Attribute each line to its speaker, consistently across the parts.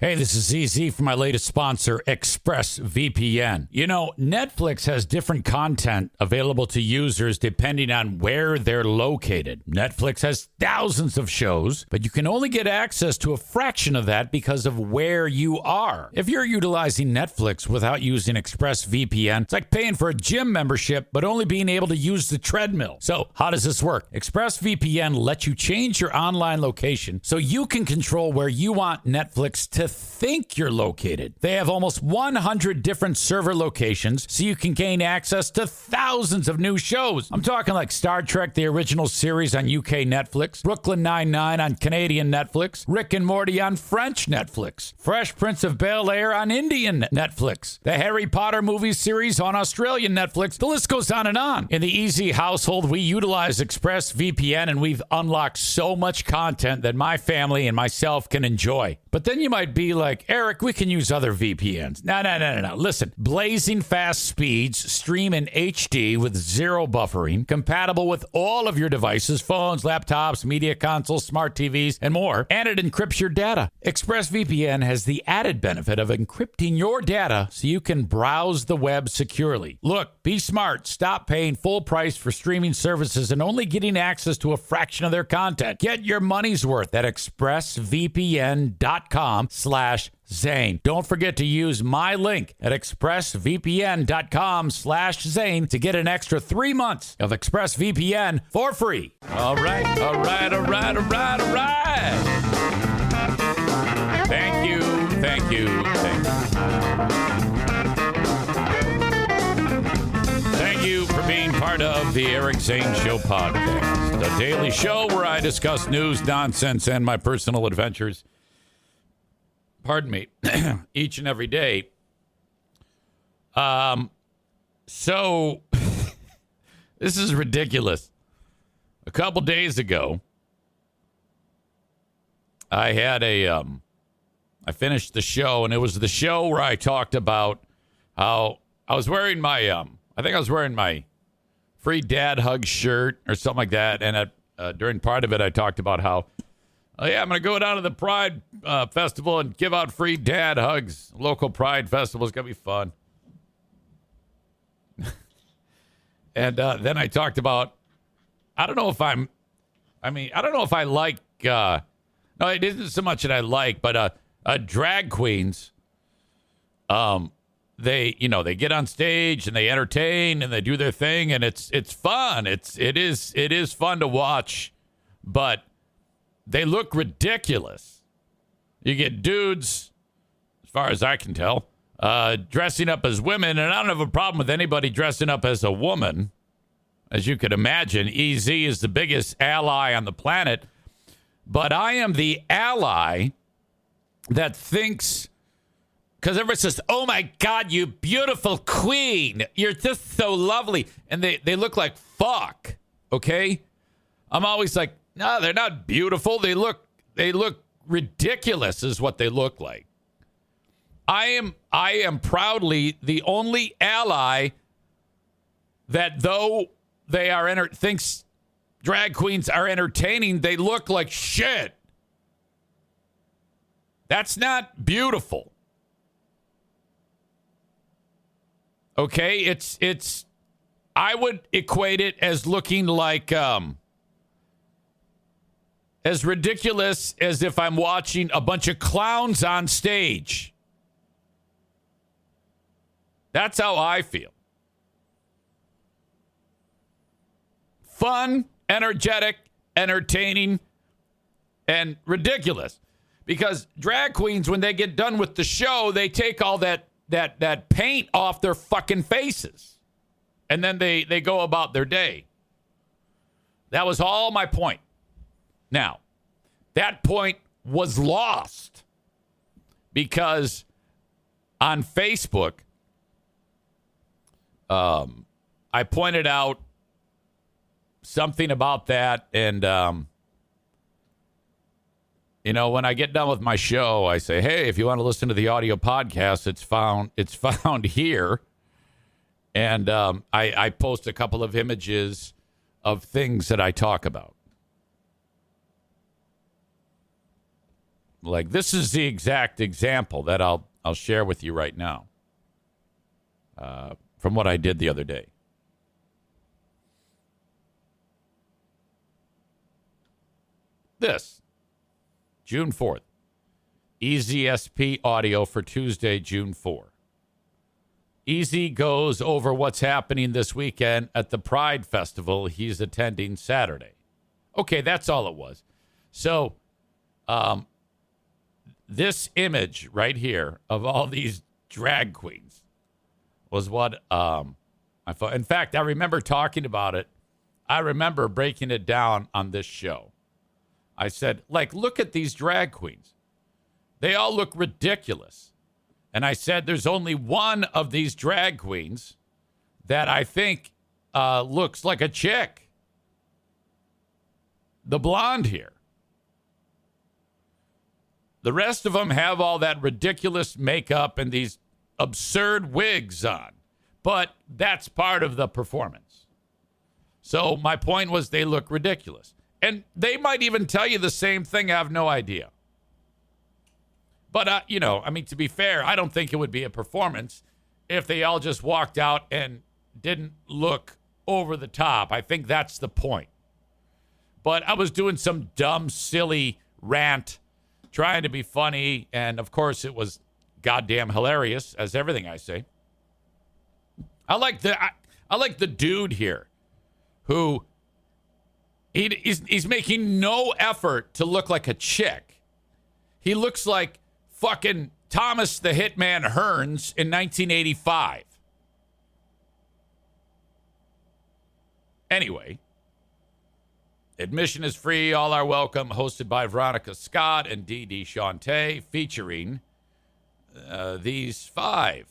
Speaker 1: Hey, this is EZ from my latest sponsor, ExpressVPN. You know, Netflix has different content available to users depending on where they're located. Netflix has thousands of shows, but you can only get access to a fraction of that because of where you are. If you're utilizing Netflix without using ExpressVPN, it's like paying for a gym membership, but only being able to use the treadmill. So, how does this work? ExpressVPN lets you change your online location so you can control where you want Netflix to think you're located. They have almost 100 different server locations, so you can gain access to thousands of new shows. I'm talking like Star Trek, the original series on UK Netflix, Brooklyn Nine-Nine on Canadian Netflix, Rick and Morty on French Netflix, Fresh Prince of Bel-Air on Indian Netflix, the Harry Potter movie series on Australian Netflix. The list goes on and on. In the EZ household, we utilize ExpressVPN, and we've unlocked so much content that my family and myself can enjoy. But then you might be like, Eric, we can use other VPNs. No. Listen, blazing fast speeds, stream in HD with zero buffering, compatible with all of your devices, phones, laptops, media consoles, smart TVs, and more. And it encrypts your data. ExpressVPN has the added benefit of encrypting your data so you can browse the web securely. Look, be smart. Stop paying full price for streaming services and only getting access to a fraction of their content. Get your money's worth at expressvpn.com/Zane. Don't forget to use my link at expressvpn.com/Zane to get an extra 3 months of ExpressVPN for free. All right. Thank you. Thank you for being part of the Eric Zane Show podcast, a daily show where I discuss news, nonsense, and my personal adventures. Pardon me, each and every day. So this is ridiculous. A couple days ago, I had I finished the show, and it was the show where I talked about how I was wearing my, I think I was wearing my free dad hug shirt or something like that. And during part of it, I talked about how, oh, yeah, I'm going to go down to the Pride Festival and give out free dad hugs. Local Pride Festival is going to be fun. And then I talked about, I don't know if I like, no, it isn't so much that I like, but drag queens, they get on stage and they entertain and they do their thing, and it's fun. It is fun to watch, but they look ridiculous. You get dudes, as far as I can tell, dressing up as women, and I don't have a problem with anybody dressing up as a woman. As you could imagine, EZ is the biggest ally on the planet, but I am the ally that thinks, because everyone says, oh my God, you beautiful queen, you're just so lovely, and they look like fuck, okay? I'm always like, no, they're not beautiful. They look ridiculous is what they look like. I am proudly the only ally that, though they are thinks drag queens are entertaining, they look like shit. That's not beautiful. Okay, it's I would equate it as looking like as ridiculous as if I'm watching a bunch of clowns on stage. That's how I feel. Fun, energetic, entertaining, and ridiculous. Because drag queens, when they get done with the show, they take all that paint off their fucking faces. And then they go about their day. That was all my point. Now, that point was lost because on Facebook, I pointed out something about that, and when I get done with my show, I say, hey, if you want to listen to the audio podcast, it's found here. And I post a couple of images of things that I talk about. Like, this is the exact example that I'll share with you right now from what I did the other day. This, June 4th, EZSP audio for Tuesday, June 4. EZ goes over what's happening this weekend at the Pride Festival he's attending Saturday. Okay, that's all it was. So, this image right here of all these drag queens was what I thought. In fact, I remember talking about it. I remember breaking it down on this show. I said, like, look at these drag queens. They all look ridiculous. And I said, there's only one of these drag queens that I think looks like a chick. The blonde here. The rest of them have all that ridiculous makeup and these absurd wigs on. But that's part of the performance. So my point was they look ridiculous. And they might even tell you the same thing. I have no idea. But, to be fair, I don't think it would be a performance if they all just walked out and didn't look over the top. I think that's the point. But I was doing some dumb, silly rant, trying to be funny. And, of course, it was goddamn hilarious, as everything I say. I like the dude here who he's making no effort to look like a chick. He looks like fucking Thomas the Hitman Hearns in 1985. Anyway, admission is free. All are welcome. Hosted by Veronica Scott and Dee Shante, featuring these five.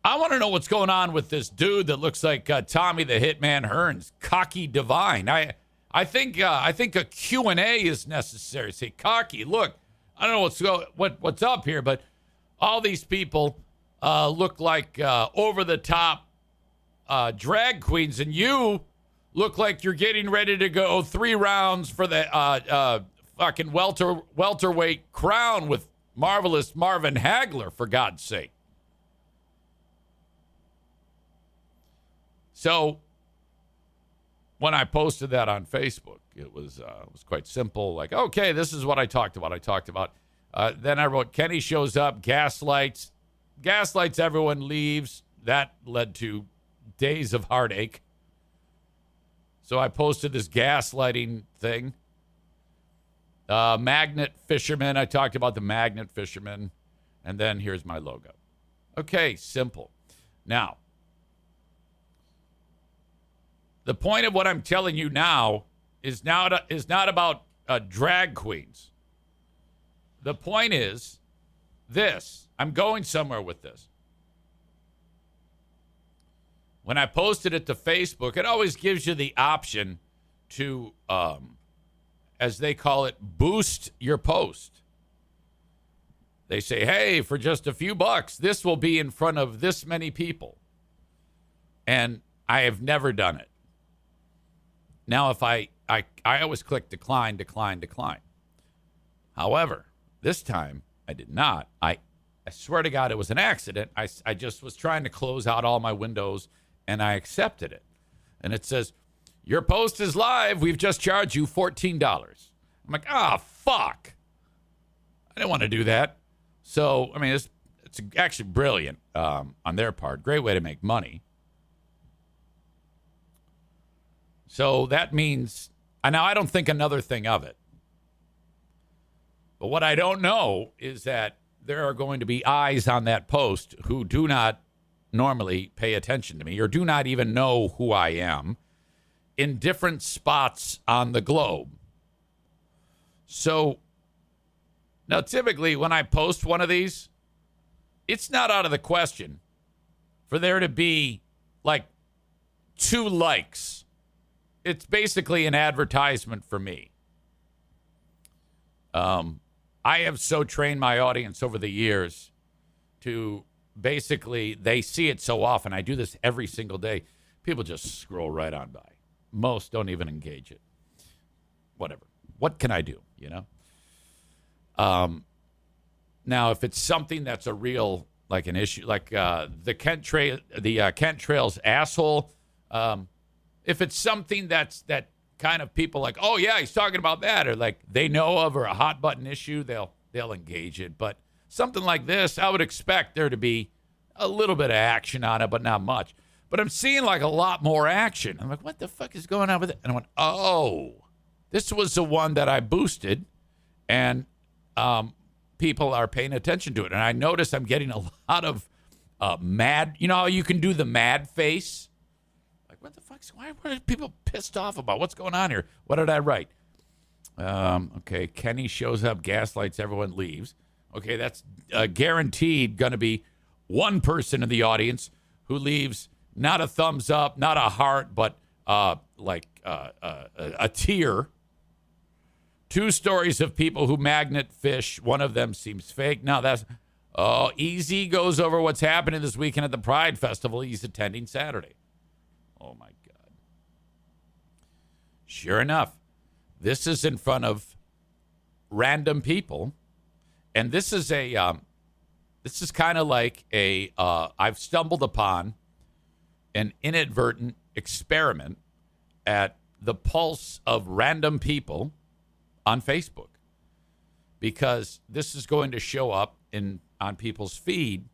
Speaker 1: I want to know what's going on with this dude that looks like Tommy the Hitman Hearns, Cocky Divine. I think a Q&A is necessary. Say, Cocky, look, I don't know what's up here, but all these people look like over the top drag queens, and you look like you're getting ready to go 3 rounds for the fucking welterweight crown with marvelous Marvin Hagler, for God's sake. So when I posted that on Facebook, it was quite simple. Like, okay, this is what I talked about. Then I wrote, Kenny shows up, gaslights everyone, leaves. That led to days of heartache. So I posted this gaslighting thing. Magnet fisherman. I talked about the magnet fisherman. And then here's my logo. Okay, simple. Now, the point of what I'm telling you now is not about drag queens. The point is this. I'm going somewhere with this. When I posted it to Facebook, it always gives you the option to, as they call it, boost your post. They say, hey, for just a few bucks, this will be in front of this many people. And I have never done it. Now, if I always click decline. However, this time I did not. I swear to God, it was an accident. I just was trying to close out all my windows, and I accepted it. And it says, your post is live. We've just charged you $14. I'm like, fuck. I didn't want to do that. So, I mean, it's actually brilliant on their part. Great way to make money. So that means, now I don't think another thing of it. But what I don't know is that there are going to be eyes on that post who do not normally pay attention to me or do not even know who I am in different spots on the globe. So now typically when I post one of these, it's not out of the question for there to be like 2 likes. It's basically an advertisement for me. I have so trained my audience over the years to basically, they see it so often. I do this every single day. People just scroll right on by. Most don't even engage it. Whatever. What can I do, Now, if it's something that's a real, like an issue, like the Kent Trails asshole, if it's something that kind of people like, oh yeah, he's talking about that, or like they know of, or a hot button issue, they'll engage it. But something like this, I would expect there to be a little bit of action on it, but not much. But I'm seeing like a lot more action. I'm like, what the fuck is going on with it? And I went, oh, this was the one that I boosted, and people are paying attention to it. And I notice I'm getting a lot of mad. You know how you can do the mad face? Like, what the fuck? Why are people pissed off about? What's going on here? What did I write? Okay, Kenny shows up, gaslights, everyone leaves. Okay, that's guaranteed going to be one person in the audience who leaves not a thumbs up, not a heart, but a tear. 2 stories of people who magnet fish. One of them seems fake. Now that's EZ goes over what's happening this weekend at the Pride Festival he's attending Saturday. Oh my God. Sure enough, this is in front of random people, and this is kind of like I've stumbled upon an inadvertent experiment at the pulse of random people on Facebook, because this is going to show up on people's feed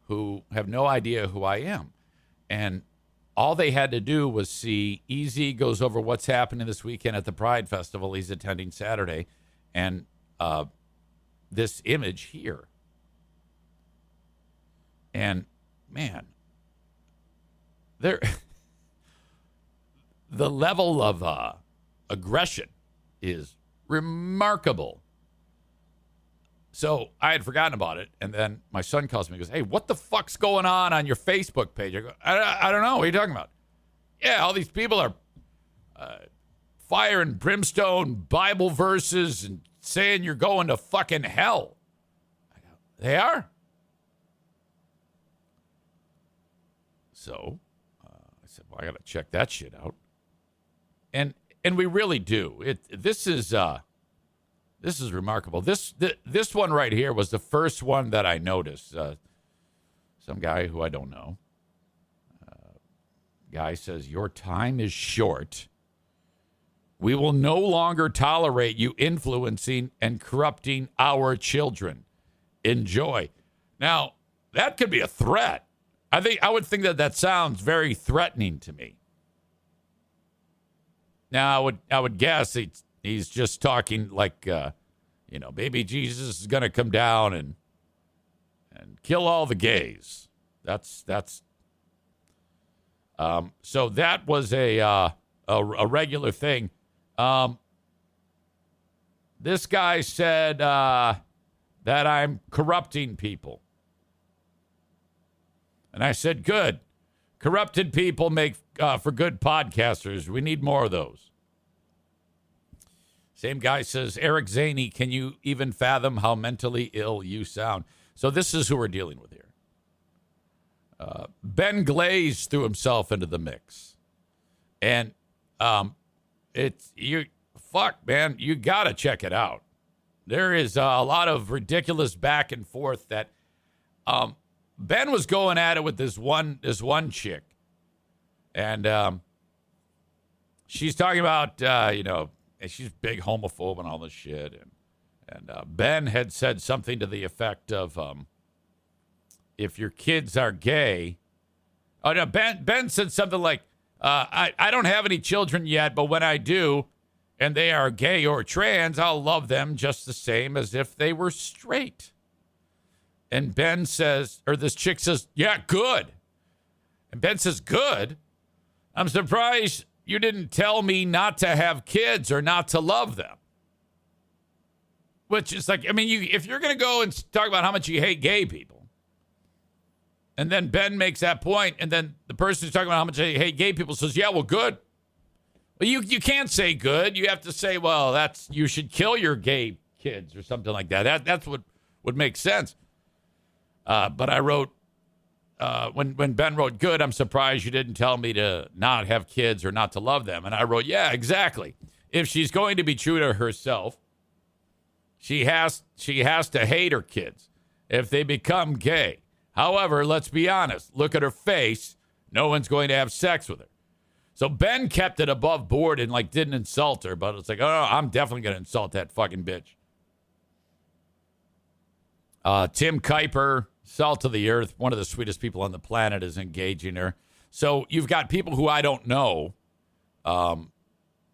Speaker 1: who have no idea who I am. And all they had to do was see EZ goes over what's happening this weekend at the Pride Festival he's attending Saturday, and this image here. And man, the level of aggression is remarkable. So I had forgotten about it, and then my son calls me and goes, hey, what the fuck's going on your Facebook page? I go, I don't know. What are you talking about? Yeah, all these people are fire and brimstone Bible verses and saying you're going to fucking hell. I go, they are? So I said, well, I got to check that shit out. And we really do. This is remarkable. This one right here was the first one that I noticed. Some guy who I don't know. Guy says, your time is short. We will no longer tolerate you influencing and corrupting our children. Enjoy. Now, that could be a threat. I would think that sounds very threatening to me. Now, I would guess he's just talking like, baby Jesus is going to come down and kill all the gays. That's so that was a regular thing. This guy said that I'm corrupting people. And I said, good. Corrupted people make for good podcasters. We need more of those. Same guy says, Eric Zaney, can you even fathom how mentally ill you sound? So this is who we're dealing with here. Ben Glaze threw himself into the mix. And man, you got to check it out. There is a lot of ridiculous back and forth that Ben was going at it with this one chick. And she's talking about, and she's big homophobe and all this shit. And Ben had said something to the effect of, if your kids are gay. Oh, no, Ben said something like, I don't have any children yet, but when I do, and they are gay or trans, I'll love them just the same as if they were straight. And Ben says, or this chick says, yeah, good. And Ben says, good? I'm surprised you didn't tell me not to have kids or not to love them. Which is like, if you're going to go and talk about how much you hate gay people, and then Ben makes that point, and then the person who's talking about how much they hate gay people says, yeah, well, good. Well, you can't say good. You have to say, well, you should kill your gay kids or something like that. That's what would make sense. But I wrote, when Ben wrote, good, I'm surprised you didn't tell me to not have kids or not to love them. And I wrote, yeah, exactly. If she's going to be true to herself, she has to hate her kids if they become gay. However, let's be honest. Look at her face. No one's going to have sex with her. So Ben kept it above board and didn't insult her, but it's like, oh, no, I'm definitely going to insult that fucking bitch. Tim Kuiper, salt of the earth, one of the sweetest people on the planet, is engaging her. So you've got people who I don't know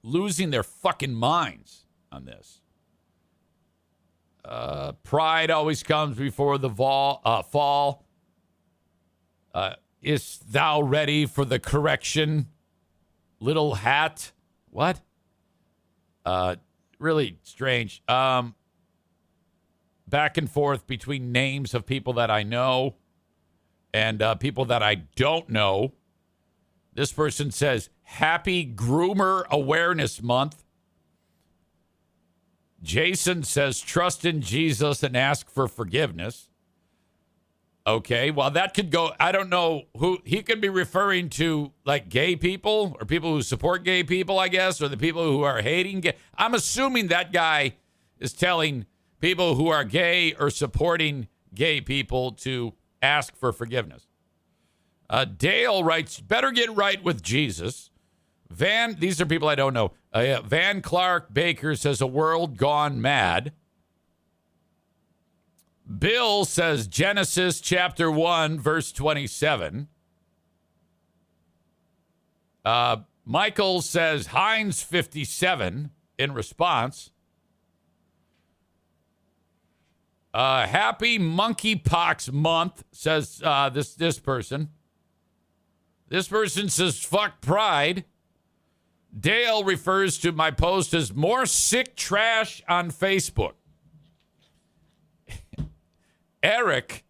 Speaker 1: losing their fucking minds on this. Pride always comes before the fall. Is thou ready for the correction? Little hat. What? Really strange. Back and forth between names of people that I know and people that I don't know. This person says, Happy Groomer Awareness Month. Jason says, trust in Jesus and ask for forgiveness. Okay, well, that could go, I don't know who, he could be referring to gay people or people who support gay people, I guess, or the people who are hating gay. I'm assuming that guy is telling people who are gay or supporting gay people to ask for forgiveness. Dale writes, better get right with Jesus. These are people I don't know. Van Clark Baker says, a world gone mad. Bill says, Genesis chapter 1, verse 27. Michael says, Heinz 57 in response. Happy Monkeypox Month, says this person. This person says, fuck pride. Dale refers to my post as more sick trash on Facebook. Eric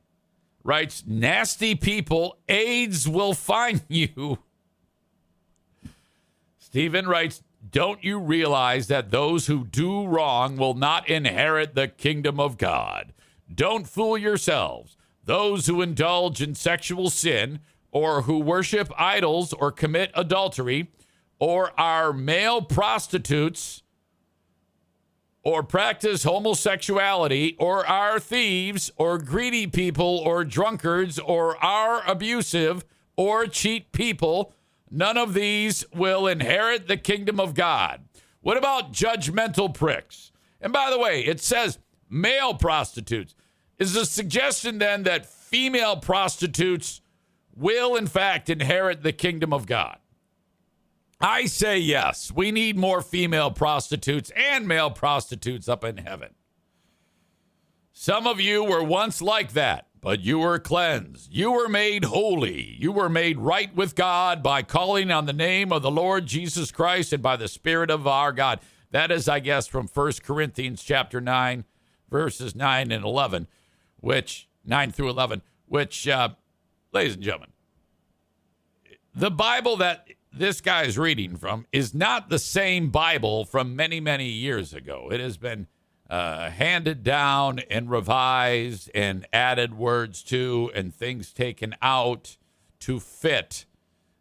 Speaker 1: writes, nasty people, AIDS will find you. Stephen writes, don't you realize that those who do wrong will not inherit the kingdom of God? Don't fool yourselves. Those who indulge in sexual sin or who worship idols or commit adultery or are male prostitutes or practice homosexuality or are thieves or greedy people or drunkards or are abusive or cheat people, none of these will inherit the kingdom of God. What about judgmental pricks? And by the way, it says male prostitutes. Is the suggestion then that female prostitutes will in fact inherit the kingdom of God? I say yes. We need more female prostitutes and male prostitutes up in heaven. Some of you were once like that, but you were cleansed. You were made holy. You were made right with God by calling on the name of the Lord Jesus Christ and by the Spirit of our God. That is, I guess, from 1 Corinthians chapter 9, verses 9 and 11, which 9 through 11, which, ladies and gentlemen, the Bible that this guy is reading from is not the same Bible from many, many years ago. It has been handed down and revised and added words to and things taken out to fit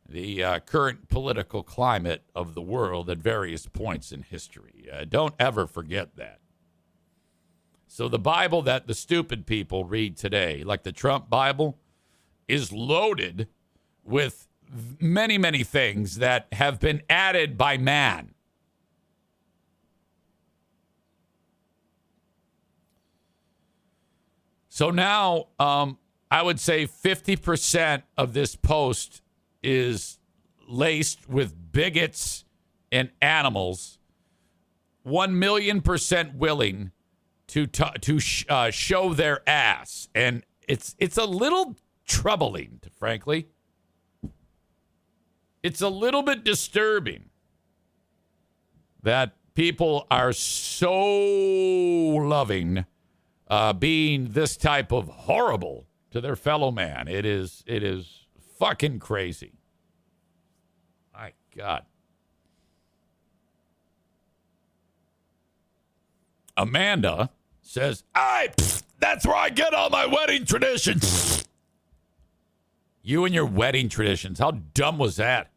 Speaker 1: the current political climate of the world at various points in history. Don't ever forget that. So the Bible that the stupid people read today, like the Trump Bible, is loaded with many, many things that have been added by man. So now I would say 50% of this post is laced with bigots and animals, 1,000,000% willing to show their ass. And it's a little troubling, frankly. It's a little bit disturbing that people are so loving being this type of horrible to their fellow man. It is fucking crazy. My God. Amanda says, that's where I get all my wedding traditions. You and your wedding traditions. How dumb was that?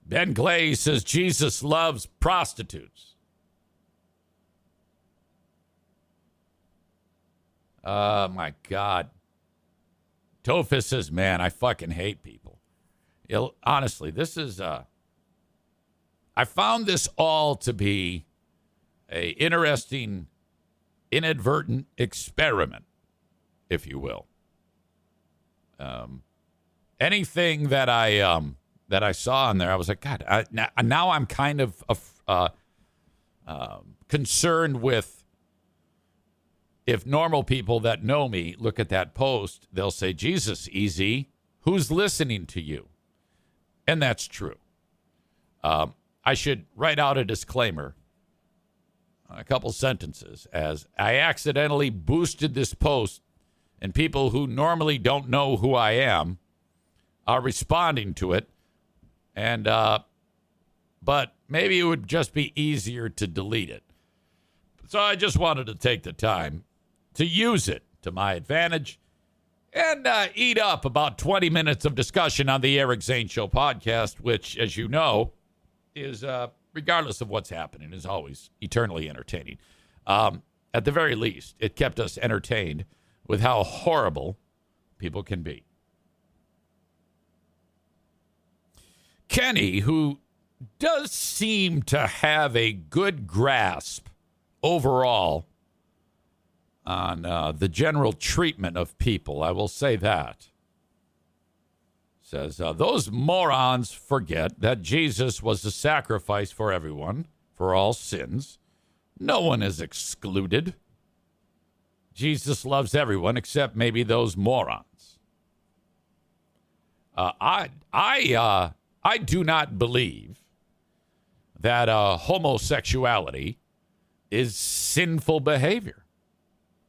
Speaker 1: Ben Clay says Jesus loves prostitutes. My God. Tophus says, man, I fucking hate people. Honestly, this is, I found this all to be a interesting, inadvertent experiment, if you will. Anything that I saw in there, I was like, God, now I'm kind of concerned with, if normal people that know me look at that post, they'll say, Jesus, EZ, who's listening to you? And that's true. I should write out a disclaimer, a couple sentences, as I accidentally boosted this post, and people who normally don't know who I am are responding to it. And but maybe it would just be easier to delete it. So I just wanted to take the time to use it to my advantage and eat up about 20 minutes of discussion on the Eric Zane Show podcast, which, as you know, is, regardless of what's happening, is always eternally entertaining. At the very least, it kept us entertained with how horrible people can be. Kenny, who does seem to have a good grasp overall on the general treatment of people, I will say that, says, those morons forget that Jesus was a sacrifice for everyone, for all sins. No one is excluded. Jesus loves everyone except maybe those morons. I do not believe that homosexuality is sinful behavior.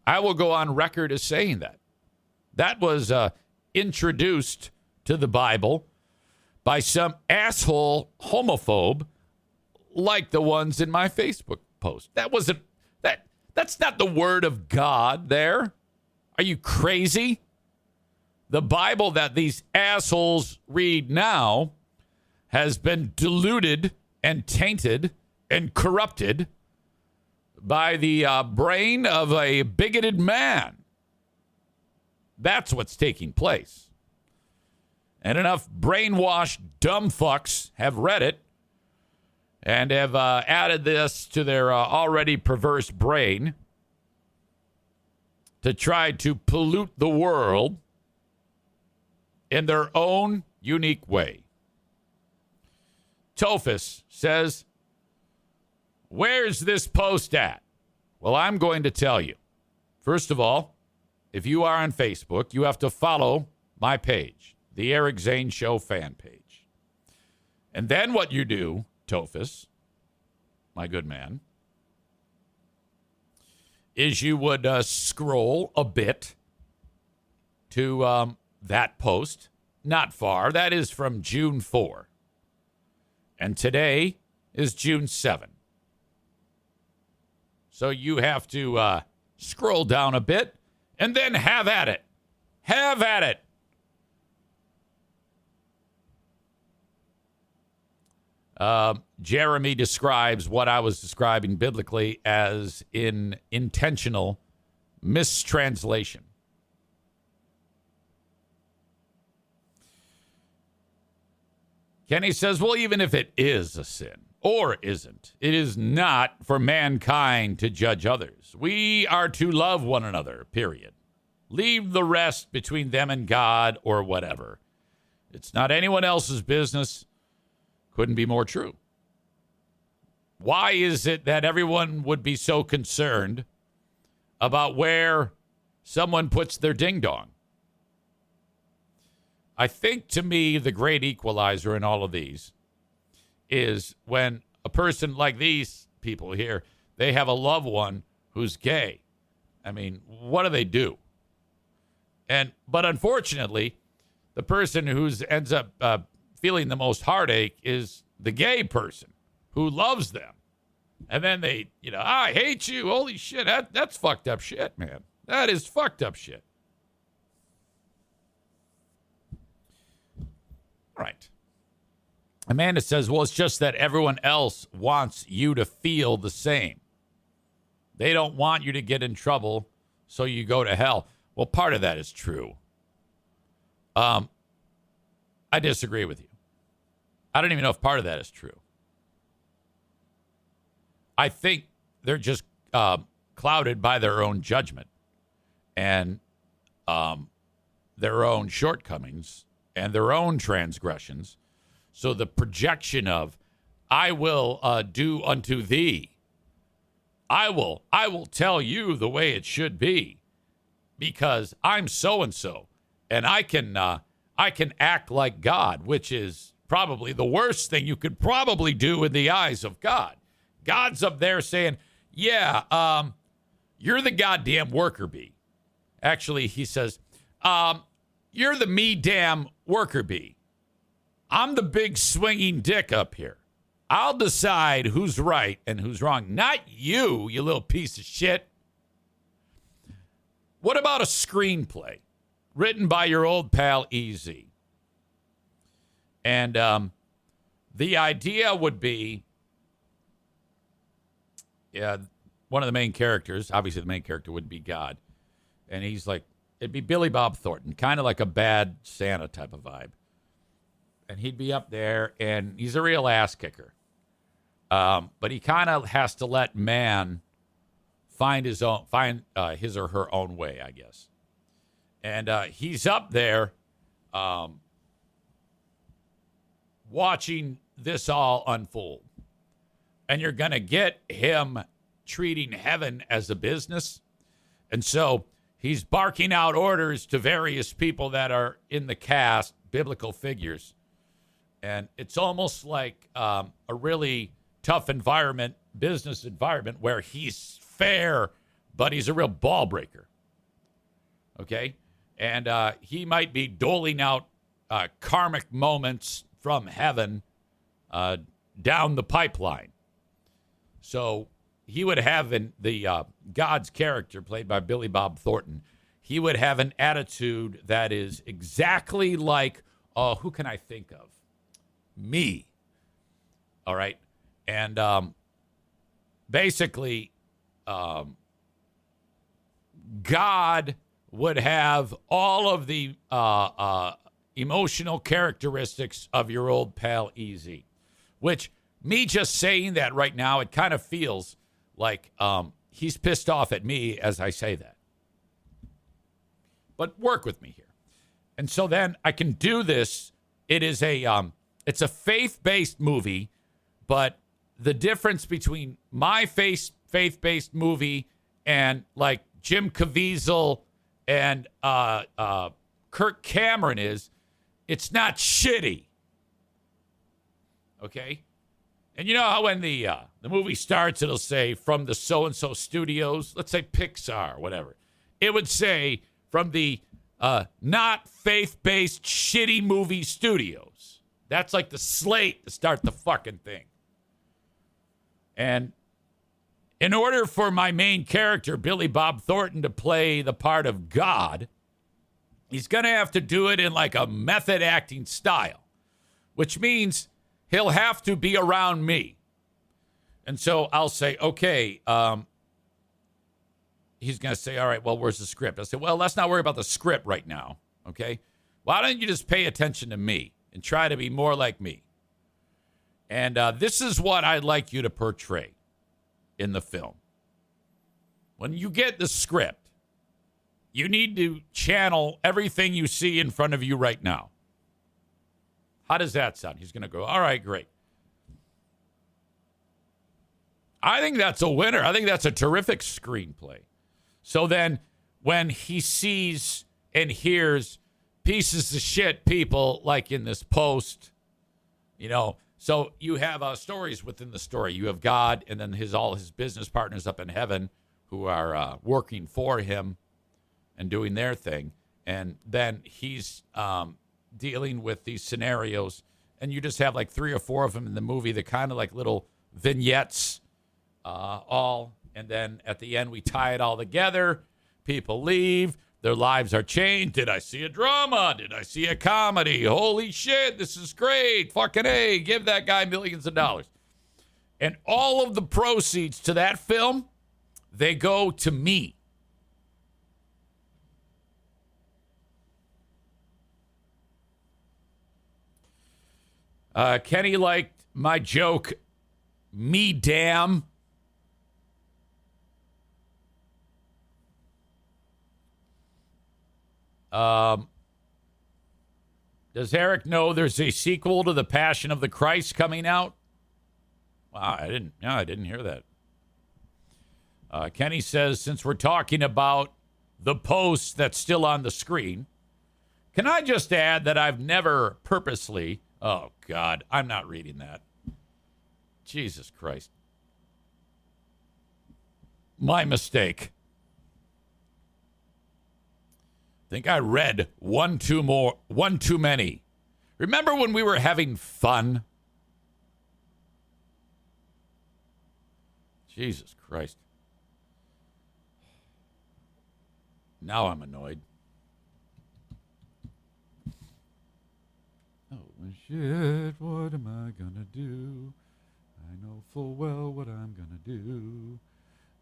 Speaker 1: I will go on record as saying that. That was introduced to the Bible by some asshole homophobe like the ones in my Facebook post. That's not the word of God there. Are you crazy? The Bible that these assholes read now has been diluted and tainted and corrupted by the brain of a bigoted man. That's what's taking place. And enough brainwashed dumb fucks have read it and have added this to their already perverse brain to try to pollute the world in their own unique way. Tophus says, where's this post at? Well, I'm going to tell you. First of all, if you are on Facebook, you have to follow my page, the Eric Zane Show fan page. And then what you do, Tophus, my good man, is you would scroll a bit to that post. Not far. That is from June 4. And today is June 7. So you have to scroll down a bit and then have at it. Have at it. Jeremy describes what I was describing biblically as intentional mistranslation. Kenny says, well, even if it is a sin or isn't, it is not for mankind to judge others. We are to love one another, period. Leave the rest between them and God or whatever. It's not anyone else's business. Couldn't be more true. Why is it that everyone would be so concerned about where someone puts their ding-dong? I think, to me, the great equalizer in all of these is when a person like these people here, they have a loved one who's gay. I mean, what do they do? But unfortunately, the person who ends up feeling the most heartache is the gay person who loves them. And then they, I hate you. Holy shit, that's fucked up shit, man. That is fucked up shit. Right. Amanda says, well, it's just that everyone else wants you to feel the same. They don't want you to get in trouble so you go to hell. Well, part of that is true. I disagree with you. I don't even know if part of that is true. I think they're just clouded by their own judgment and their own shortcomings and their own transgressions. So the projection of, I will do unto thee. I will tell you the way it should be because I'm so-and-so and I can act like God, which is probably the worst thing you could probably do in the eyes of God. God's up there saying, yeah, you're the goddamn worker bee. Actually, he says, you're the me damn worker bee. I'm the big swinging dick up here. I'll decide who's right and who's wrong. Not you, you little piece of shit. What about a screenplay written by your old pal EZ? And the idea would be, one of the main characters, obviously the main character would be God. And he's like, it'd be Billy Bob Thornton, kind of like a bad Santa type of vibe. And he'd be up there, and he's a real ass kicker. But he kind of has to let man find his or her own way, I guess. And he's up there watching this all unfold. And you're going to get him treating heaven as a business. And so he's barking out orders to various people that are in the cast, biblical figures. And it's almost like a really tough environment, business environment, where he's fair, but he's a real ball breaker. Okay? And he might be doling out karmic moments from heaven down the pipeline. So he would have God's character, played by Billy Bob Thornton, he would have an attitude that is exactly like, who can I think of? Me. All right. And basically, God would have all of the emotional characteristics of your old pal EZ, which me just saying that right now, it kind of feels like he's pissed off at me as I say that. But work with me here. And so then I can do this. It is it's a faith-based movie, but the difference between my faith-based movie and like Jim Caviezel and Kirk Cameron is, it's not shitty. Okay? And you know how when the movie starts, it'll say from the so-and-so studios, let's say Pixar, whatever. It would say from the not faith-based shitty movie studios. That's like the slate to start the fucking thing. And in order for my main character, Billy Bob Thornton, to play the part of God, he's going to have to do it in like a method acting style, which means he'll have to be around me. And so I'll say, okay, he's going to say, all right, well, where's the script? I say, well, let's not worry about the script right now, okay? Why don't you just pay attention to me and try to be more like me? And this is what I'd like you to portray in the film. When you get the script, you need to channel everything you see in front of you right now. How does that sound? He's going to go, all right, great. I think that's a winner. I think that's a terrific screenplay. So then when he sees and hears pieces of shit people like in this post, you know, so you have stories within the story. You have God and then all his business partners up in heaven who are working for him and doing their thing. And then he's dealing with these scenarios, and you just have like 3 or 4 of them in the movie. They're kind of like little vignettes and then at the end we tie it all together. People leave. Their lives are changed. Did I see a drama? Did I see a comedy? Holy shit, this is great. Fucking A, give that guy millions of dollars. And all of the proceeds to that film, they go to me. Kenny liked my joke, me damn. Does Eric know there's a sequel to The Passion of the Christ coming out? Wow, I didn't hear that. Kenny says, since we're talking about the post that's still on the screen, can I just add that I've never purposely... Oh, God, I'm not reading that. Jesus Christ. My mistake. I think I read one too many. Remember when we were having fun? Jesus Christ. Now I'm annoyed. Oh, shit, what am I gonna do? I know full well what I'm gonna do.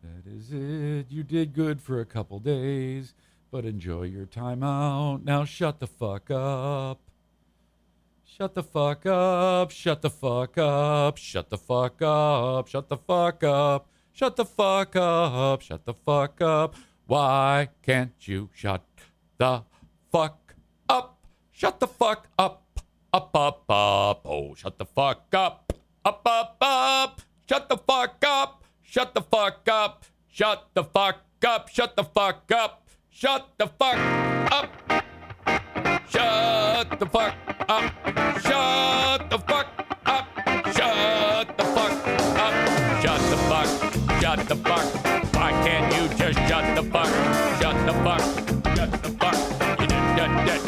Speaker 1: That is it. You did good for a couple days, but enjoy your time out. Now shut the fuck up. Shut the fuck up. Shut the fuck up. Shut the fuck up. Shut the fuck up. Shut the fuck up. Shut the fuck up. Why can't you shut the fuck up? Shut the fuck up. Up, up, up. Oh, shut the fuck up. Up, up, up. Shut the fuck up. Shut the fuck up. Shut the fuck up. Shut the fuck up. Shut the fuck up. Shut the fuck up. Shut the fuck up. Shut the fuck up. Shut the fuck. Shut the fuck. Why can't you just shut the fuck? Shut the fuck. Shut the fuck.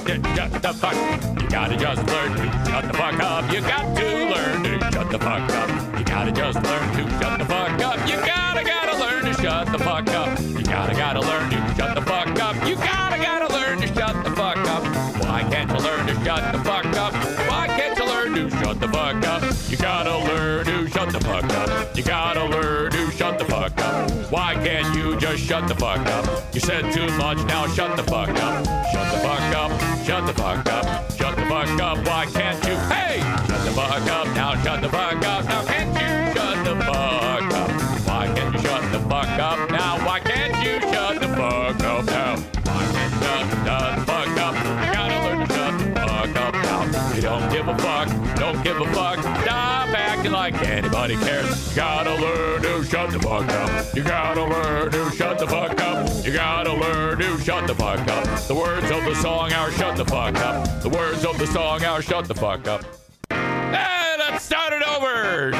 Speaker 1: You shut the fuck. You gotta just learn to shut the fuck up. You got to learn to shut the fuck up. You gotta just learn to shut the fuck up. You gotta learn to shut the fuck up. You gotta learn to shut the fuck up. You gotta learn to shut the fuck up. Why can't you learn to shut the fuck up? Why can't you learn to shut the fuck up? You gotta learn to shut the fuck up. You gotta learn to shut the fuck up. Why can't you just shut the fuck up? You said too much, now shut the fuck up. Shut the fuck up. Shut the fuck up. Shut the fuck up. Why can't you? Hey! Shut the fuck up. Now shut the fuck up. Now can't you shut the fuck up? Why can't you shut the fuck up now? Why can't you shut the fuck up now? Why can't you shut the fuck up? You gotta learn to shut the fuck up now. You don't give a fuck. Don't give a fuck. Stop acting like anybody cares. You gotta learn to shut the fuck up. You gotta learn to shut the fuck up. You gotta learn to shut the fuck up. The words of the song are shut the fuck up. The words of the song are shut the fuck up. Hey, let's start it over. The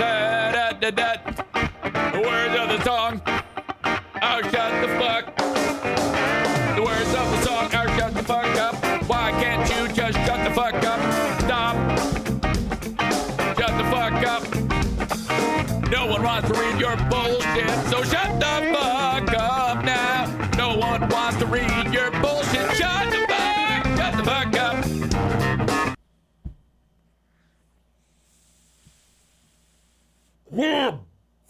Speaker 1: words of the song are shut the fuck. The words of the song are shut the fuck up. Why can't you just shut the fuck up? Stop. Shut the fuck up. No one wants to read your bullshit, so shut the fuck up now. No one wants to read your bullshit. Shut the fuck up. Yeah,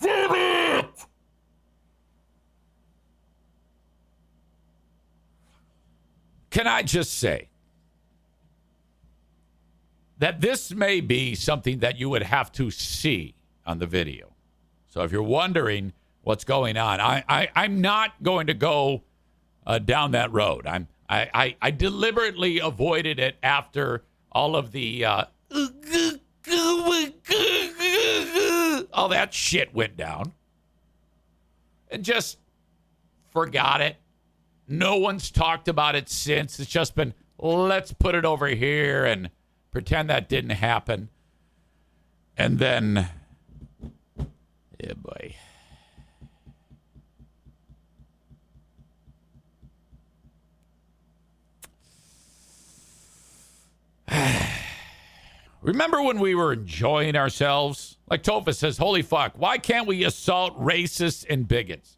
Speaker 1: damn it! Can I just say that this may be something that you would have to see on the video. So if you're wondering what's going on, I'm not going to go down that road. I deliberately avoided it after all of the all that shit went down, and just forgot it. No one's talked about it since. It's just been, let's put it over here and pretend that didn't happen. And then, yeah, boy. Remember when we were enjoying ourselves? Like Tofa says, holy fuck, why can't we assault racists and bigots?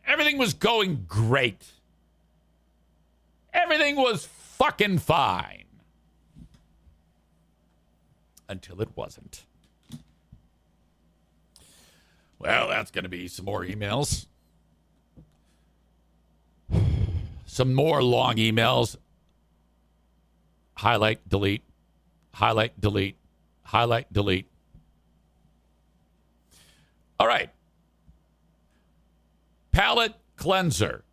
Speaker 1: Everything was going great. Everything was fucking fine. Until it wasn't. Well, that's going to be some more emails. Some more long emails. Highlight, delete. Highlight, delete. highlight, delete. All right. Palette cleanser.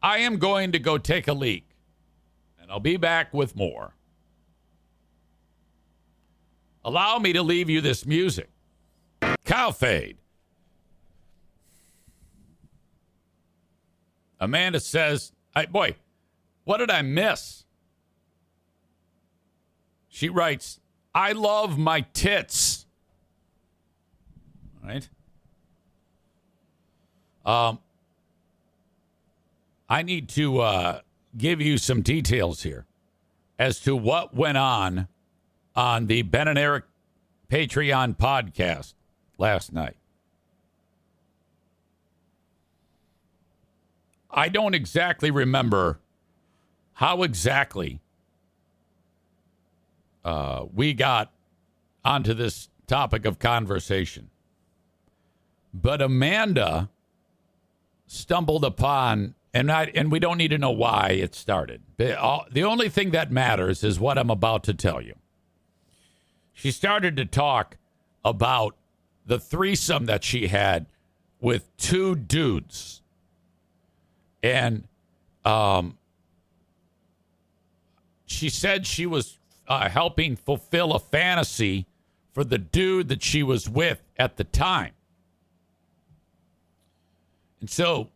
Speaker 1: I am going to go take a leak, and I'll be back with more. Allow me to leave you this music. Cow fade. Amanda says, boy, what did I miss? She writes, I love my tits. All right. I need to give you some details here as to what went on the Ben and Eric Patreon podcast last night. I don't exactly remember how exactly we got onto this topic of conversation. But Amanda stumbled upon, and we don't need to know why it started. The only thing that matters is what I'm about to tell you. She started to talk about the threesome that she had with two dudes. And she said she was helping fulfill a fantasy for the dude that she was with at the time. And so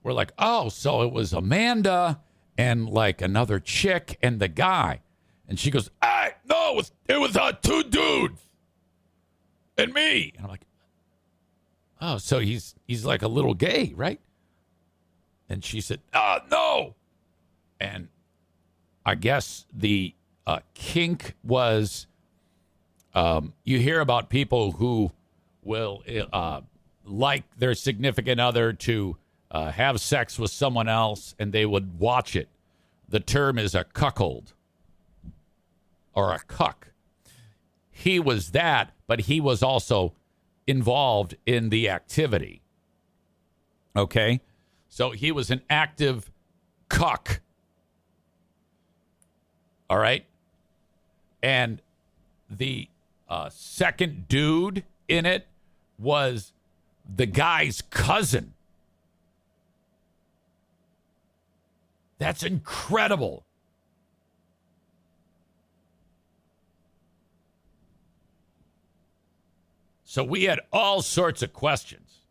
Speaker 1: we're like, oh, so it was Amanda and like another chick and the guy. And she goes, no, it was two dudes and me. And I'm like, oh, so he's like a little gay, right? And she said, no. And I guess the kink was, you hear about people who will like their significant other to have sex with someone else, and they would watch it. The term is a cuckold or a cuck. He was that, but he was also involved in the activity. Okay? So he was an active cuck. All right? And the second dude in it was the guy's cousin. That's incredible. So we had all sorts of questions.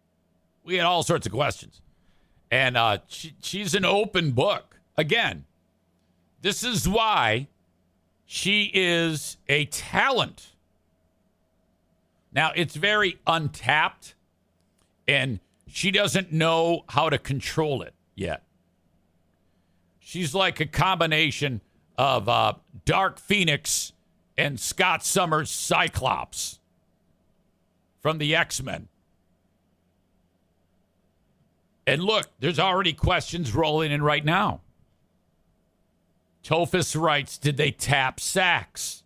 Speaker 1: And she's an open book. Again, this is why she is a talent. Now, it's very untapped, and she doesn't know how to control it yet. She's like a combination of Dark Phoenix and Scott Summers' Cyclops from the X-Men. And look, there's already questions rolling in right now. Tophus writes, did they tap sacks?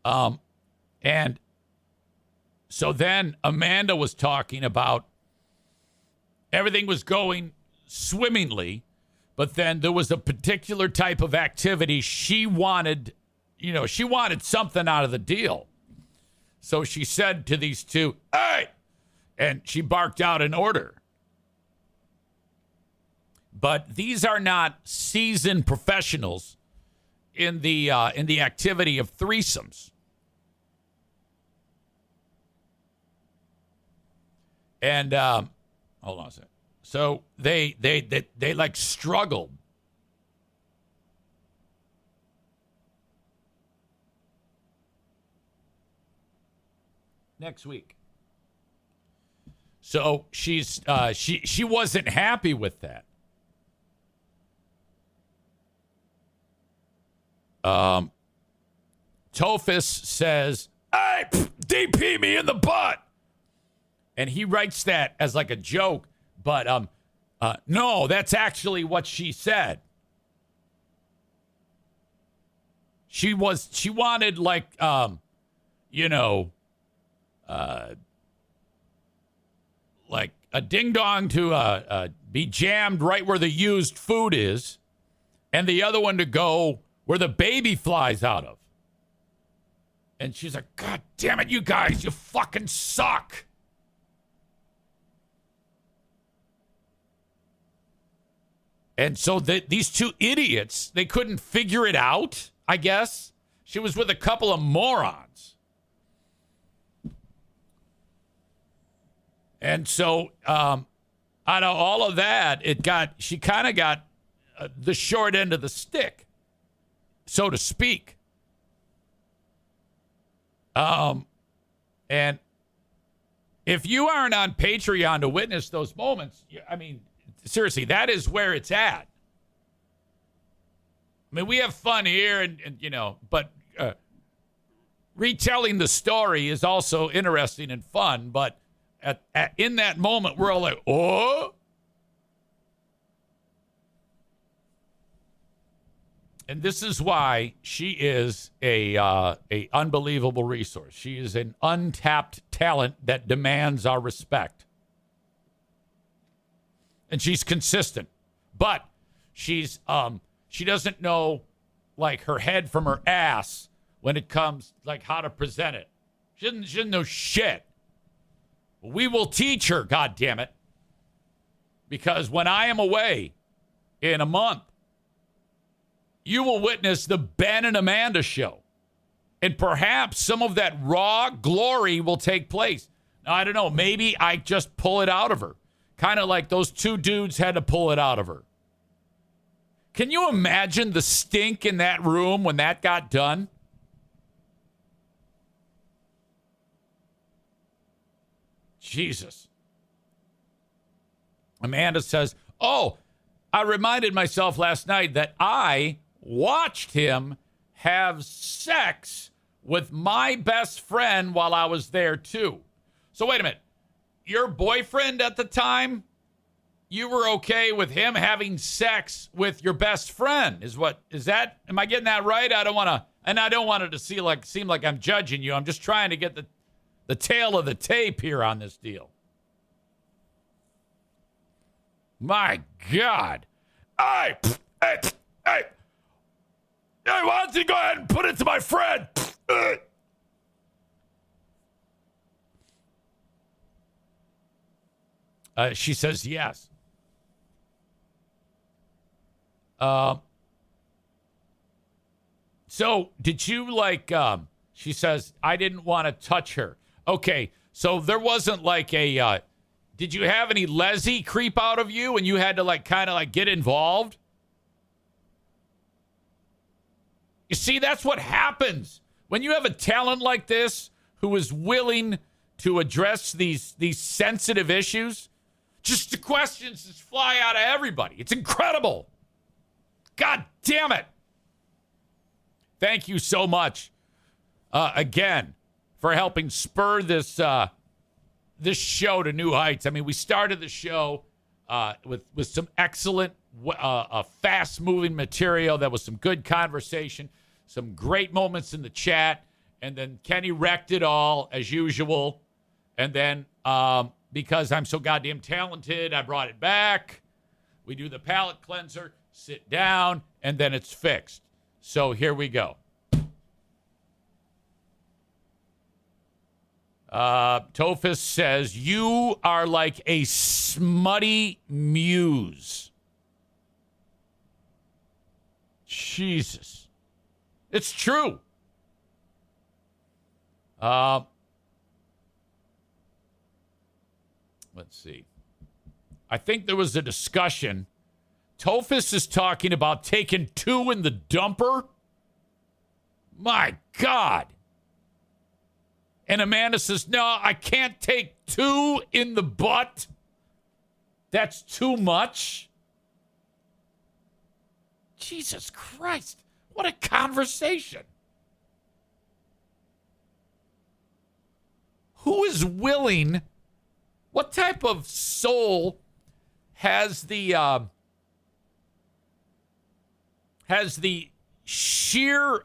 Speaker 1: And so then Amanda was talking about everything was going swimmingly, but then there was a particular type of activity she wanted, she wanted something out of the deal. So she said to these two, hey, and she barked out an order. But these are not seasoned professionals in the activity of threesomes. And hold on a second. So they like struggled. Next week. So she's she wasn't happy with that. Tophus says, "Hey, DP me in the butt," and he writes that as like a joke, but no, that's actually what she said. She wanted like like a ding-dong to be jammed right where the used food is, and the other one to go where the baby flies out of. And she's like, God damn it, you guys, you fucking suck. And so these two idiots, they couldn't figure it out, I guess. She was with a couple of morons. And so out of all of that, she kind of got the short end of the stick, so to speak. And if you aren't on Patreon to witness those moments, I mean, seriously, that is where it's at. I mean, we have fun here, and but retelling the story is also interesting and fun. But in that moment, we're all like, oh. And this is why she is a unbelievable resource. She is an untapped talent that demands our respect. And she's consistent. But she doesn't know like her head from her ass when it comes like how to present it. She doesn't know shit. We will teach her, God damn it. Because when I am away in a month, you will witness the Ben and Amanda show. And perhaps some of that raw glory will take place. Now, I don't know. Maybe I just pull it out of her. Kind of like those two dudes had to pull it out of her. Can you imagine the stink in that room when that got done? Jesus. Amanda says, oh, I reminded myself last night that I watched him have sex with my best friend while I was there too. So wait a minute. Your boyfriend at the time, you were okay with him having sex with your best friend? Am I getting that right? I don't want it to seem like I'm judging you. I'm just trying to get the tail of the tape here on this deal. My God. Hey, why don't you go ahead and put it to my friend? She says yes. So did you she says, I didn't want to touch her. Okay, so there wasn't like did you have any Leslie creep out of you and you had to kind of get involved? You see, that's what happens when you have a talent like this who is willing to address these sensitive issues. Just the questions just fly out of everybody. It's incredible. God damn it. Thank you so much again for helping spur this show to new heights. I mean, we started the show with some excellent, fast-moving material. That was some good conversation, some great moments in the chat, and then Kenny wrecked it all, as usual. And then because I'm so goddamn talented, I brought it back. We do the palate cleanser, sit down, and then it's fixed. So here we go. Tophus says, you are like a smutty muse. Jesus. It's true. Let's see. I think there was a discussion. Tophus is talking about taking 2 in the dumper. My God. And Amanda says, no, I can't take 2 in the butt. That's too much. Jesus Christ. What a conversation. Who is willing? What type of soul has the sheer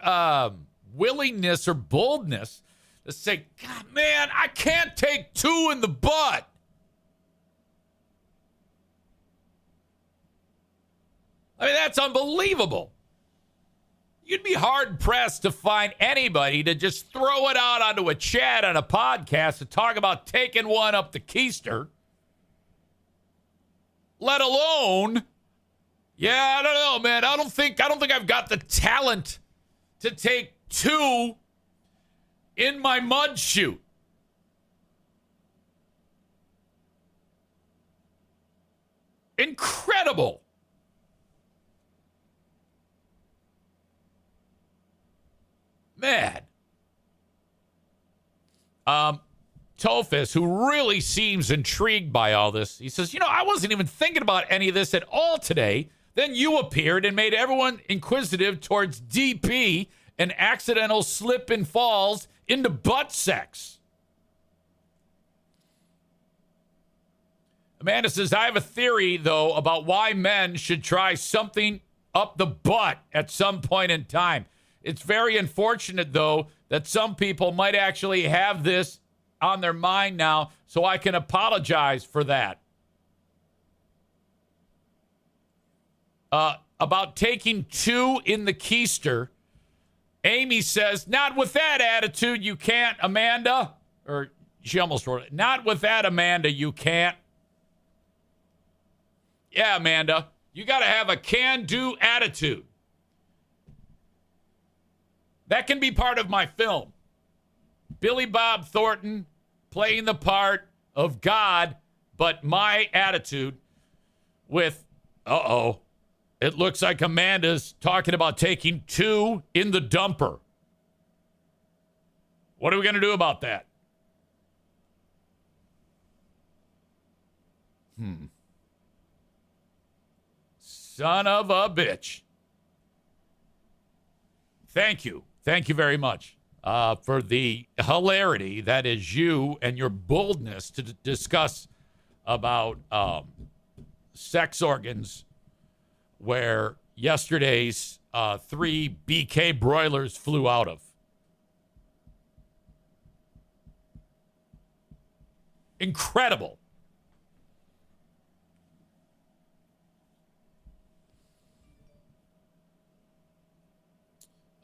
Speaker 1: willingness or boldness to say, God, man, I can't take 2 in the butt? I mean, that's unbelievable. You'd be hard-pressed to find anybody to just throw it out onto a chat on a podcast to talk about taking one up the keister. Let alone, I don't know, man. I don't think I've got the talent to take two in my mud chute. Incredible. Man. Tophus, who really seems intrigued by all this, he says, I wasn't even thinking about any of this at all today. Then you appeared and made everyone inquisitive towards DP and accidental slip and falls into butt sex. Amanda says, I have a theory, though, about why men should try something up the butt at some point in time. It's very unfortunate, though, that some people might actually have this on their mind now, so I can apologize for that. About taking two in the keister, Amy says, not with that attitude, you can't, Amanda. Or she almost wrote it. Not with that, Amanda, you can't. Yeah, Amanda, you got to have a can-do attitude. That can be part of my film. Billy Bob Thornton playing the part of God, but my attitude with, it looks like Amanda's talking about taking two in the dumper. What are we going to do about that? Son of a bitch. Thank you. Thank you very much for the hilarity that is you and your boldness to discuss about sex organs where yesterday's 3 BK broilers flew out of. Incredible.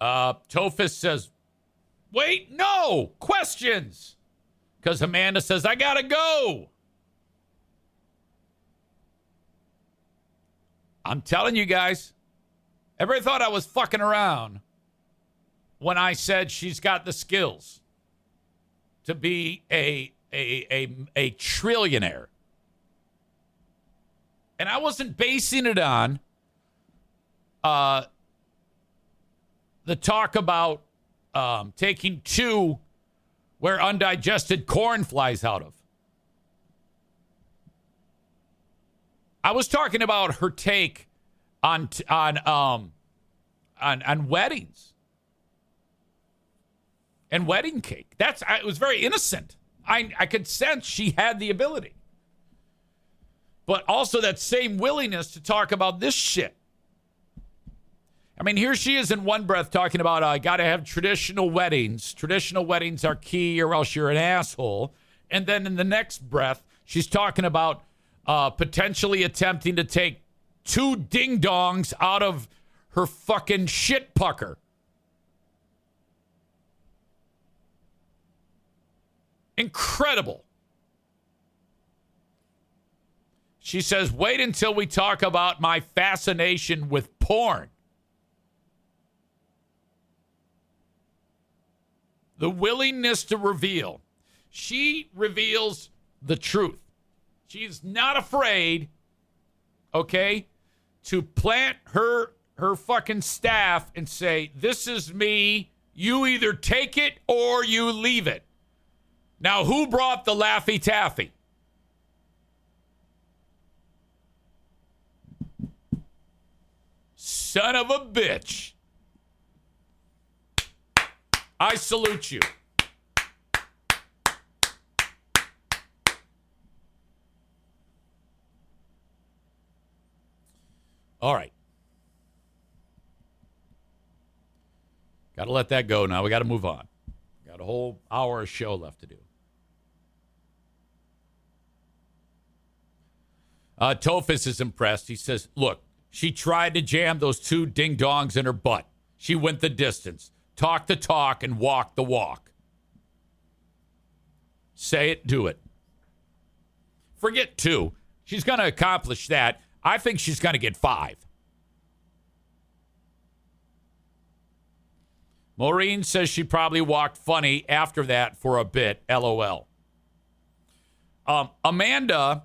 Speaker 1: Tophus says, wait, no, questions. Because Amanda says, I gotta go. I'm telling you guys, everybody thought I was fucking around when I said she's got the skills to be a trillionaire. And I wasn't basing it on the talk about taking two where undigested corn flies out of. I was talking about her take on weddings and wedding cake. It was very innocent. I could sense she had the ability, but also that same willingness to talk about this shit. I mean, here she is in one breath talking about, I got to have traditional weddings. Traditional weddings are key or else you're an asshole. And then in the next breath, she's talking about potentially attempting to take two ding-dongs out of her fucking shit pucker. Incredible. She says, wait until we talk about my fascination with porn. The willingness to reveal. She reveals the truth. She's not afraid, okay, to plant her fucking staff and say, this is me. You either take it or you leave it. Now, who brought the Laffy Taffy? Son of a bitch. I salute you. All right. Got to let that go now. We got to move on. Got a whole hour of show left to do. Tophus is impressed. He says, look, She tried to jam those 2 ding-dongs in her butt. She went the distance. Talk the talk and walk the walk. Say it, do it. Forget 2. She's going to accomplish that. I think she's going to get 5. Maureen says she probably walked funny after that for a bit. LOL. Amanda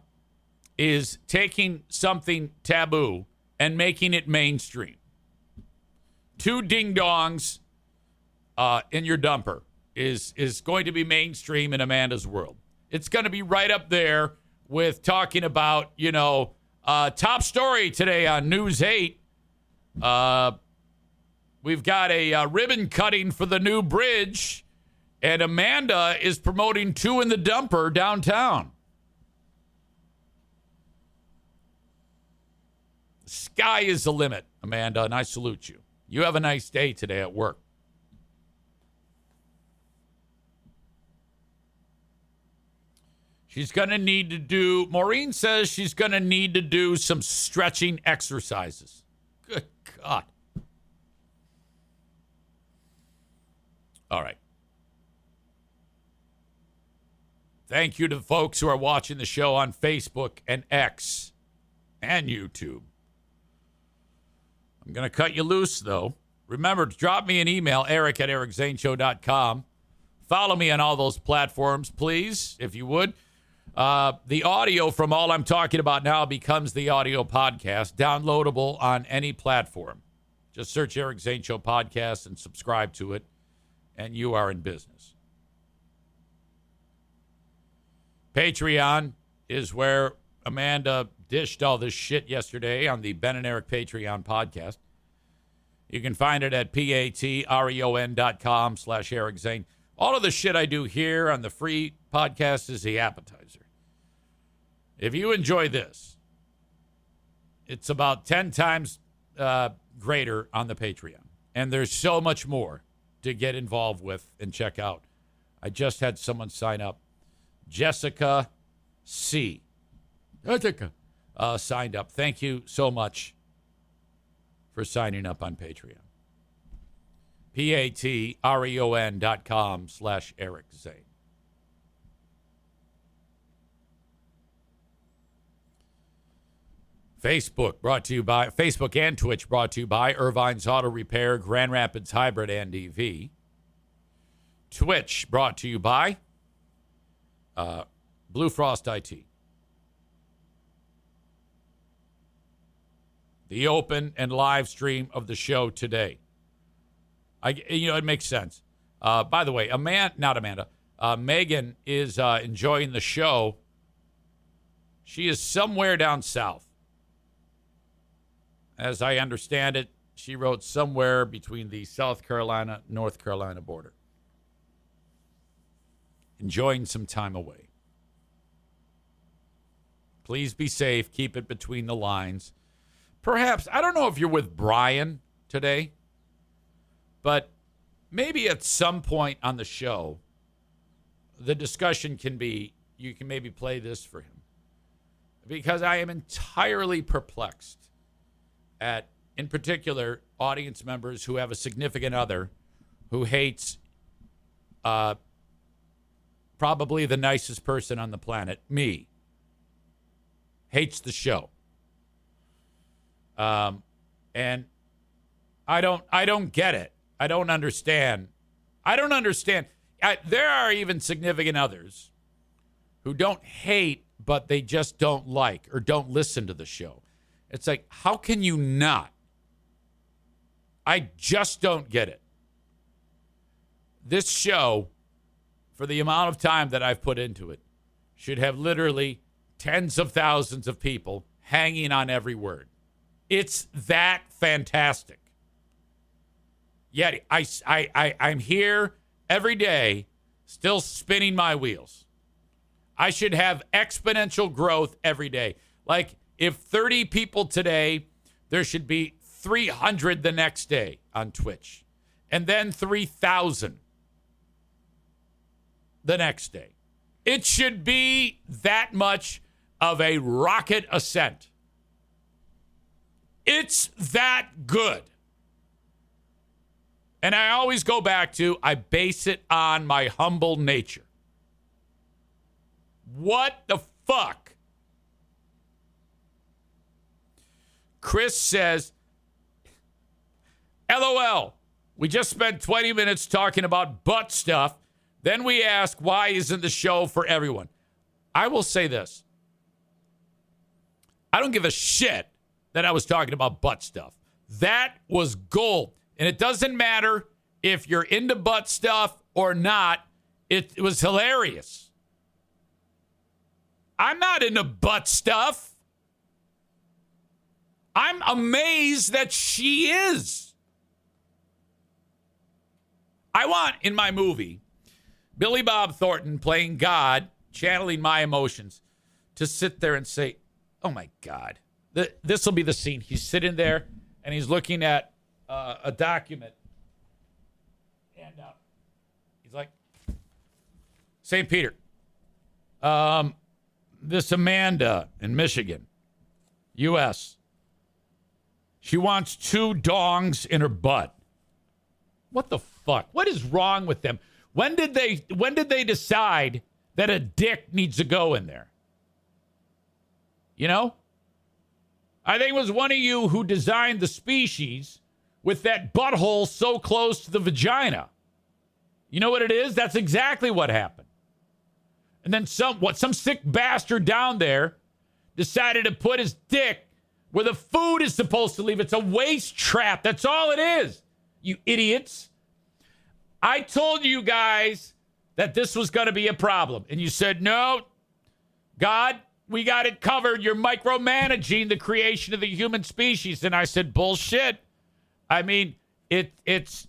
Speaker 1: is taking something taboo and making it mainstream. 2 ding-dongs in your dumper is going to be mainstream in Amanda's world. It's going to be right up there with talking about, top story today on News 8. We've got a ribbon cutting for the new bridge, and Amanda is promoting 2 in the dumper downtown. Sky is the limit, Amanda, and I salute you. You have a nice day today at work. She's going to need to do, Maureen says she's going to need to do some stretching exercises. Good God. All right. Thank you to the folks who are watching the show on Facebook and X and YouTube. I'm going to cut you loose, though. Remember, drop me an email, eric@ericzaneshow.com. Follow me on all those platforms, please, if you would. The audio from all I'm talking about now becomes the audio podcast, downloadable on any platform. Just search Eric Zane Show Podcast and subscribe to it, and you are in business. Patreon is where Amanda dished all this shit yesterday on the Ben and Eric Patreon podcast. You can find it at patreon.com/Eric Zane. All of the shit I do here on the free podcast is the appetizer. If you enjoy this, it's about 10 times greater on the Patreon. And there's so much more to get involved with and check out. I just had someone sign up. Jessica C. Jessica signed up. Thank you so much for signing up on Patreon. patreon.com/Eric Zane. Facebook and Twitch brought to you by Irvine's Auto Repair, Grand Rapids Hybrid and EV. Twitch brought to you by Blue Frost IT. The open and live stream of the show today. It makes sense. By the way, Megan is enjoying the show. She is somewhere down south. As I understand it, she wrote somewhere between the South Carolina, North Carolina border. Enjoying some time away. Please be safe. Keep it between the lines. Perhaps, I don't know if you're with Brian today, but maybe at some point on the show, the discussion can be, you can maybe play this for him. Because I am entirely perplexed at, in particular, audience members who have a significant other who hates probably the nicest person on the planet, me. Hates the show. And I don't get it. I don't understand. There are even significant others who don't hate, but they just don't like or don't listen to the show. It's like, how can you not? I just don't get it. This show, for the amount of time that I've put into it, should have literally tens of thousands of people hanging on every word. It's that fantastic. Yet I'm here every day still spinning my wheels. I should have exponential growth every day. Like, if 30 people today, there should be 300 the next day on Twitch. And then 3,000 the next day. It should be that much of a rocket ascent. It's that good. And I always go back to, I base it on my humble nature. What the fuck? Chris says, LOL, we just spent 20 minutes talking about butt stuff. Then we ask, why isn't the show for everyone? I will say this. I don't give a shit that I was talking about butt stuff. That was gold. And it doesn't matter if you're into butt stuff or not. It was hilarious. I'm not into butt stuff. I'm amazed that she is. I want, in my movie, Billy Bob Thornton playing God, channeling my emotions, to sit there and say, oh, my God. This will be the scene. He's sitting there, and he's looking at a document. And he's like, St. Peter, this Amanda in Michigan, U.S., she wants 2 dongs in her butt. What the fuck? What is wrong with them? When did they decide that a dick needs to go in there? You know? I think it was one of you who designed the species with that butthole so close to the vagina. You know what it is? That's exactly what happened. And then some sick bastard down there decided to put his dick where the food is supposed to leave. It's a waste trap. That's all it is. You idiots. I told you guys that this was going to be a problem. And you said, no, God, we got it covered. You're micromanaging the creation of the human species. And I said, bullshit. I mean, it's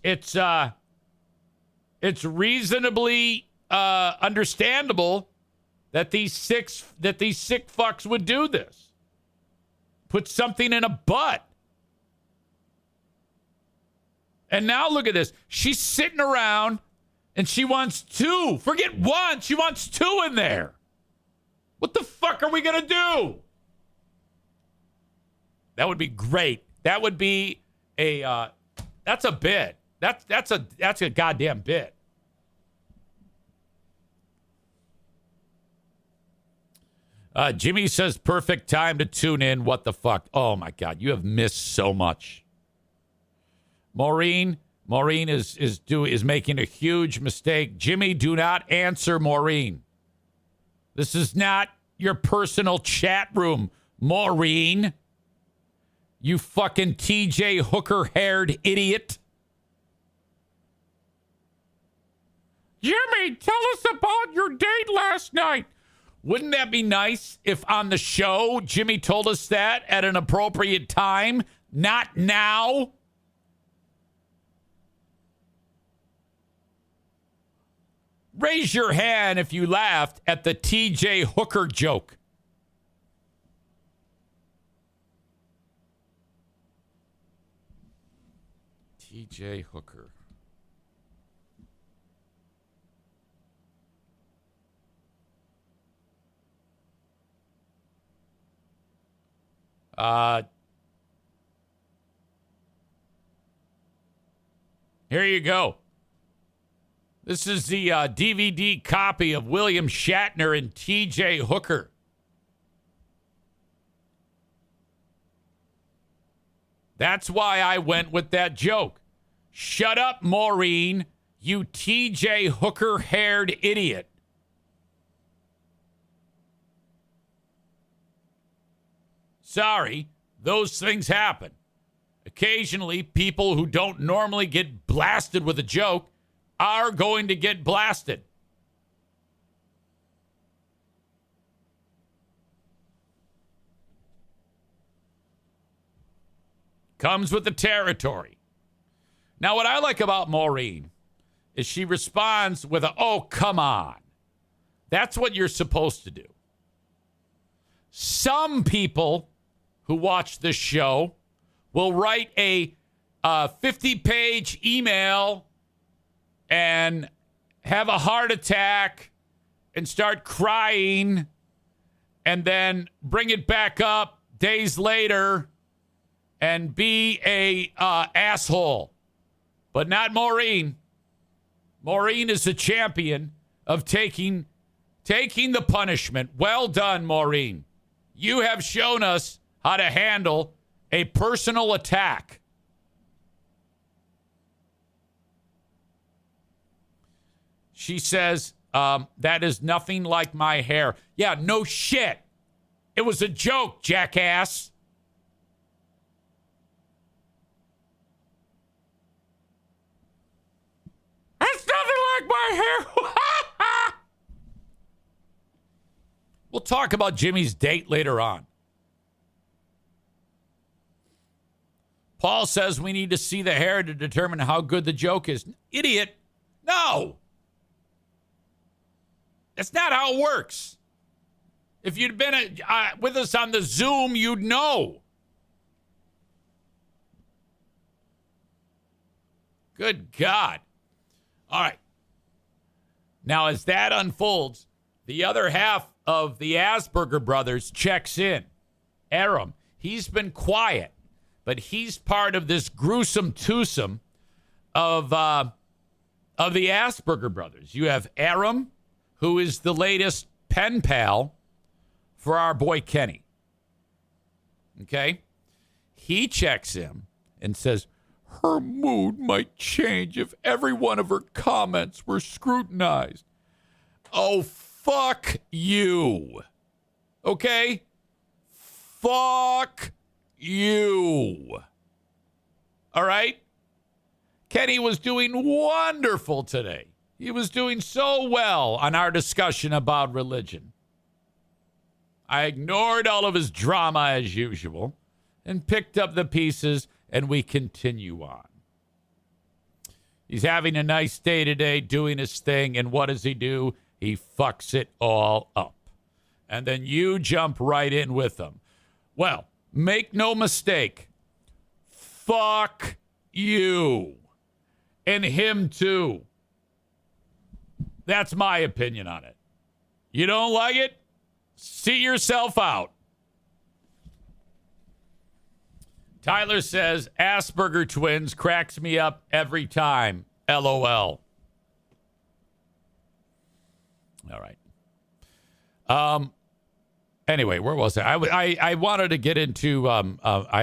Speaker 1: reasonably understandable that these sick fucks would do this. Put something in a butt. And now look at this. She's sitting around and she wants 2. Forget 1. She wants 2 in there. What the fuck are we going to do? That would be great. That would be that's a bit. That's a goddamn bit. Jimmy says perfect time to tune in. What the fuck? Oh my God, you have missed so much. Maureen is making a huge mistake. Jimmy, do not answer Maureen. This is not your personal chat room, Maureen. You fucking TJ Hooker-haired idiot. Jimmy, tell us about your date last night. Wouldn't that be nice if on the show Jimmy told us that at an appropriate time? Not now. Raise your hand if you laughed at the TJ Hooker joke. TJ Hooker. Here you go. This is the DVD copy of William Shatner and TJ Hooker. That's why I went with that joke. Shut up, Maureen, you TJ Hooker-haired idiot. Sorry, those things happen. Occasionally, people who don't normally get blasted with a joke are going to get blasted. Comes with the territory. Now, what I like about Maureen is she responds with a, oh, come on. That's what you're supposed to do. Some people who watch this show will write a 50-page email and have a heart attack and start crying and then bring it back up days later and be a asshole, but not Maureen. Maureen is the champion of taking the punishment. Well done, Maureen. You have shown us how to handle a personal attack. She says, that is nothing like my hair. Yeah, no shit. It was a joke, jackass. That's nothing like my hair. We'll talk about Jimmy's date later on. Paul says we need to see the hair to determine how good the joke is. Idiot. No. That's not how it works. If you'd been with us on the Zoom, you'd know. Good God. All right. Now, as that unfolds, the other half of the Asperger brothers checks in. Aram, he's been quiet, but he's part of this gruesome twosome of the Asperger brothers. You have Aram, who is the latest pen pal for our boy Kenny. Okay? He checks in and says, her mood might change if every one of her comments were scrutinized. Oh, fuck you. Okay? Fuck you. All right? Kenny was doing wonderful today. He was doing so well on our discussion about religion. I ignored all of his drama as usual and picked up the pieces, and we continue on. He's having a nice day today, doing his thing, and what does he do? He fucks it all up. And then you jump right in with him. Well, make no mistake. Fuck you. And him too. That's my opinion on it. You don't like it? See yourself out. Tyler says, Asperger twins cracks me up every time. LOL. All right. Anyway, where was I? I wanted to get into, I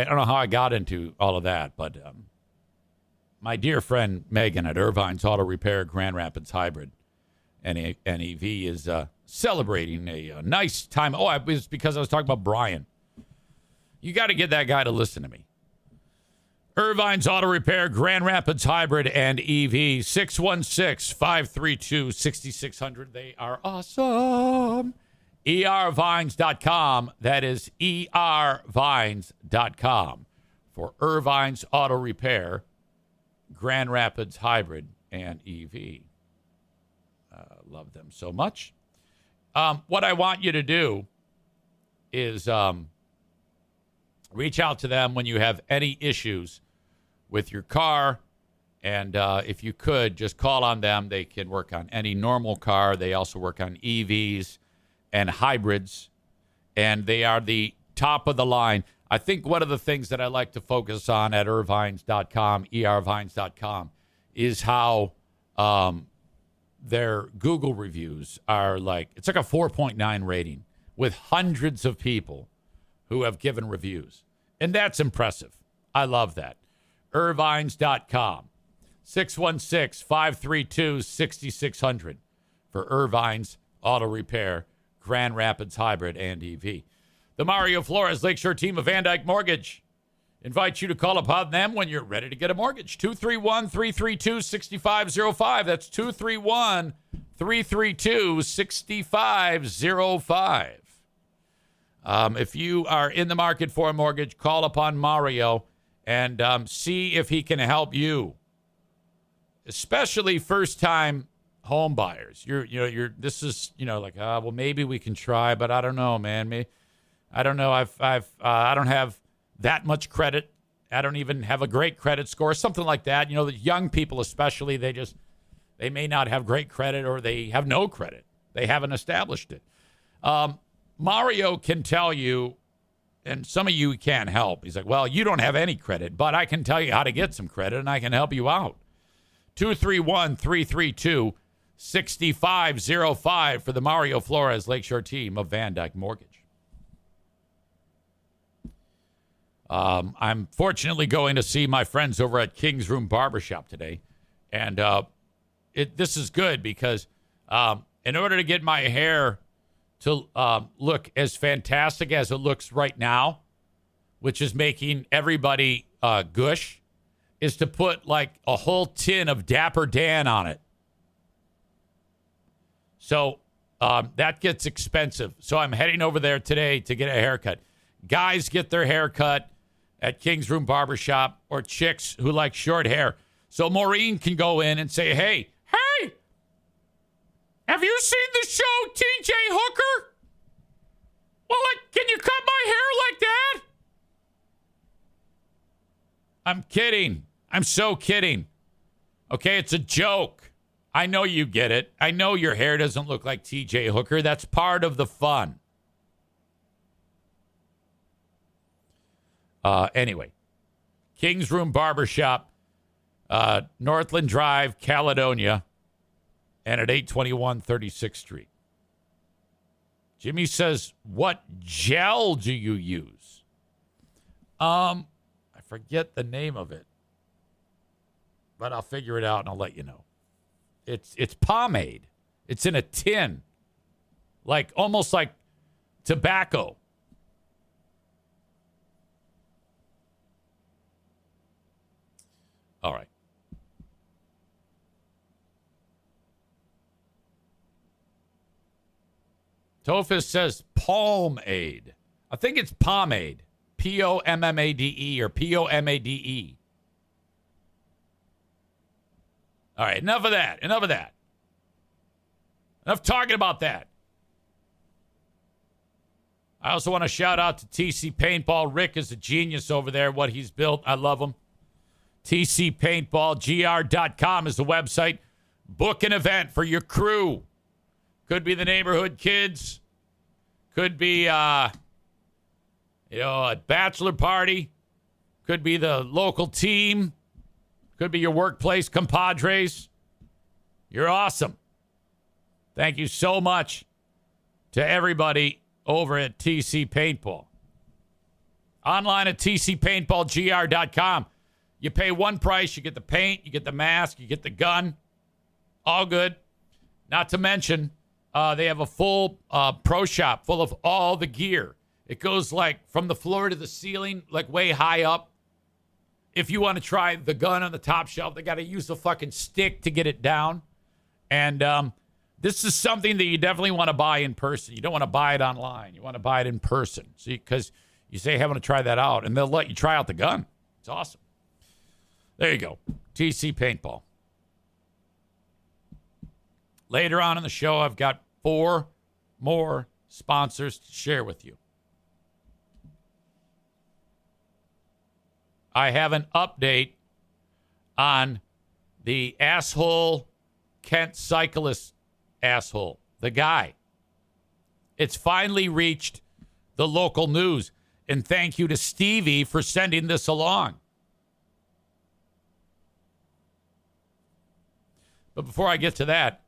Speaker 1: don't know how I got into all of that, but my dear friend Megan at Irvine's Auto Repair Grand Rapids Hybrid NEV is celebrating a nice time. Oh, it was because I was talking about Brian. You got to get that guy to listen to me. Irvine's Auto Repair, Grand Rapids Hybrid and EV, 616-532-6600. They are awesome. ervines.com. That is ervines.com for Irvine's Auto Repair, Grand Rapids Hybrid and EV. Love them so much. What I want you to do is reach out to them when you have any issues with your car. And if you could, just call on them. They can work on any normal car. They also work on EVs and hybrids. And they are the top of the line. I think one of the things that I like to focus on at ervines.com, ervines.com, is how their Google reviews are like, it's like a 4.9 rating with hundreds of people who have given reviews. And that's impressive. I love that. Irvines.com. 616-532-6600 for Irvine's Auto Repair, Grand Rapids Hybrid and EV. The Mario Flores Lakeshore team of Van Dyke Mortgage invites you to call upon them when you're ready to get a mortgage. 231-332-6505. That's 231-332-6505. If you are in the market for a mortgage, call upon Mario and see if he can help you, especially first-time home buyers. This is like, well, maybe we can try, but I don't know, man. I don't know. I don't have that much credit. I don't even have a great credit score, something like that. The young people especially, they may not have great credit or they have no credit. They haven't established it. Mario can tell you and some of you can't help. He's like, well, you don't have any credit, but I can tell you how to get some credit, and I can help you out. 231-332-6505 for the Mario Flores Lakeshore team of Van Dyke Mortgage. I'm fortunately going to see my friends over at King's Room Barbershop today. And this is good because in order to get my hair to look as fantastic as it looks right now, which is making everybody gush, is to put like a whole tin of Dapper Dan on it. So that gets expensive. So I'm heading over there today to get a haircut. Guys get their hair cut at King's Room Barbershop, or chicks who like short hair. So Maureen can go in and say, hey, have you seen the show T.J. Hooker? Well, can you cut my hair like that? I'm kidding. I'm so kidding. Okay, it's a joke. I know you get it. I know your hair doesn't look like T.J. Hooker. That's part of the fun. Anyway, King's Room Barbershop, Northland Drive, Caledonia, and at 821 36th Street. Jimmy says, what gel do you use? I forget the name of it, but I'll figure it out and I'll let you know. It's pomade. It's in a tin, like almost like tobacco. All right. Tophus says Palmade. I think it's pomade. Pommade or Pomade. All right, enough of that. Enough talking about that. I also want to shout out to TC Paintball. Rick is a genius over there, what he's built. I love him. TC Paintball, gr.com is the website. Book an event for your crew. Could be the neighborhood kids. Could be, a bachelor party. Could be the local team. Could be your workplace compadres. You're awesome. Thank you so much to everybody over at TC Paintball. Online at tcpaintballgr.com. You pay one price, you get the paint, you get the mask, you get the gun. All good. Not to mention, they have a full pro shop full of all the gear. It goes like from the floor to the ceiling, like way high up. If you want to try the gun on the top shelf, they got to use the fucking stick to get it down. And this is something that you definitely want to buy in person. You don't want to buy it online. You want to buy it in person. See, because you say, hey, I want to try that out, and they'll let you try out the gun. It's awesome. There you go. TC Paintball. Later on in the show, I've got 4 more sponsors to share with you. I have an update on the asshole Kent cyclist asshole, the guy. It's finally reached the local news. And thank you to Stevie for sending this along. But before I get to that,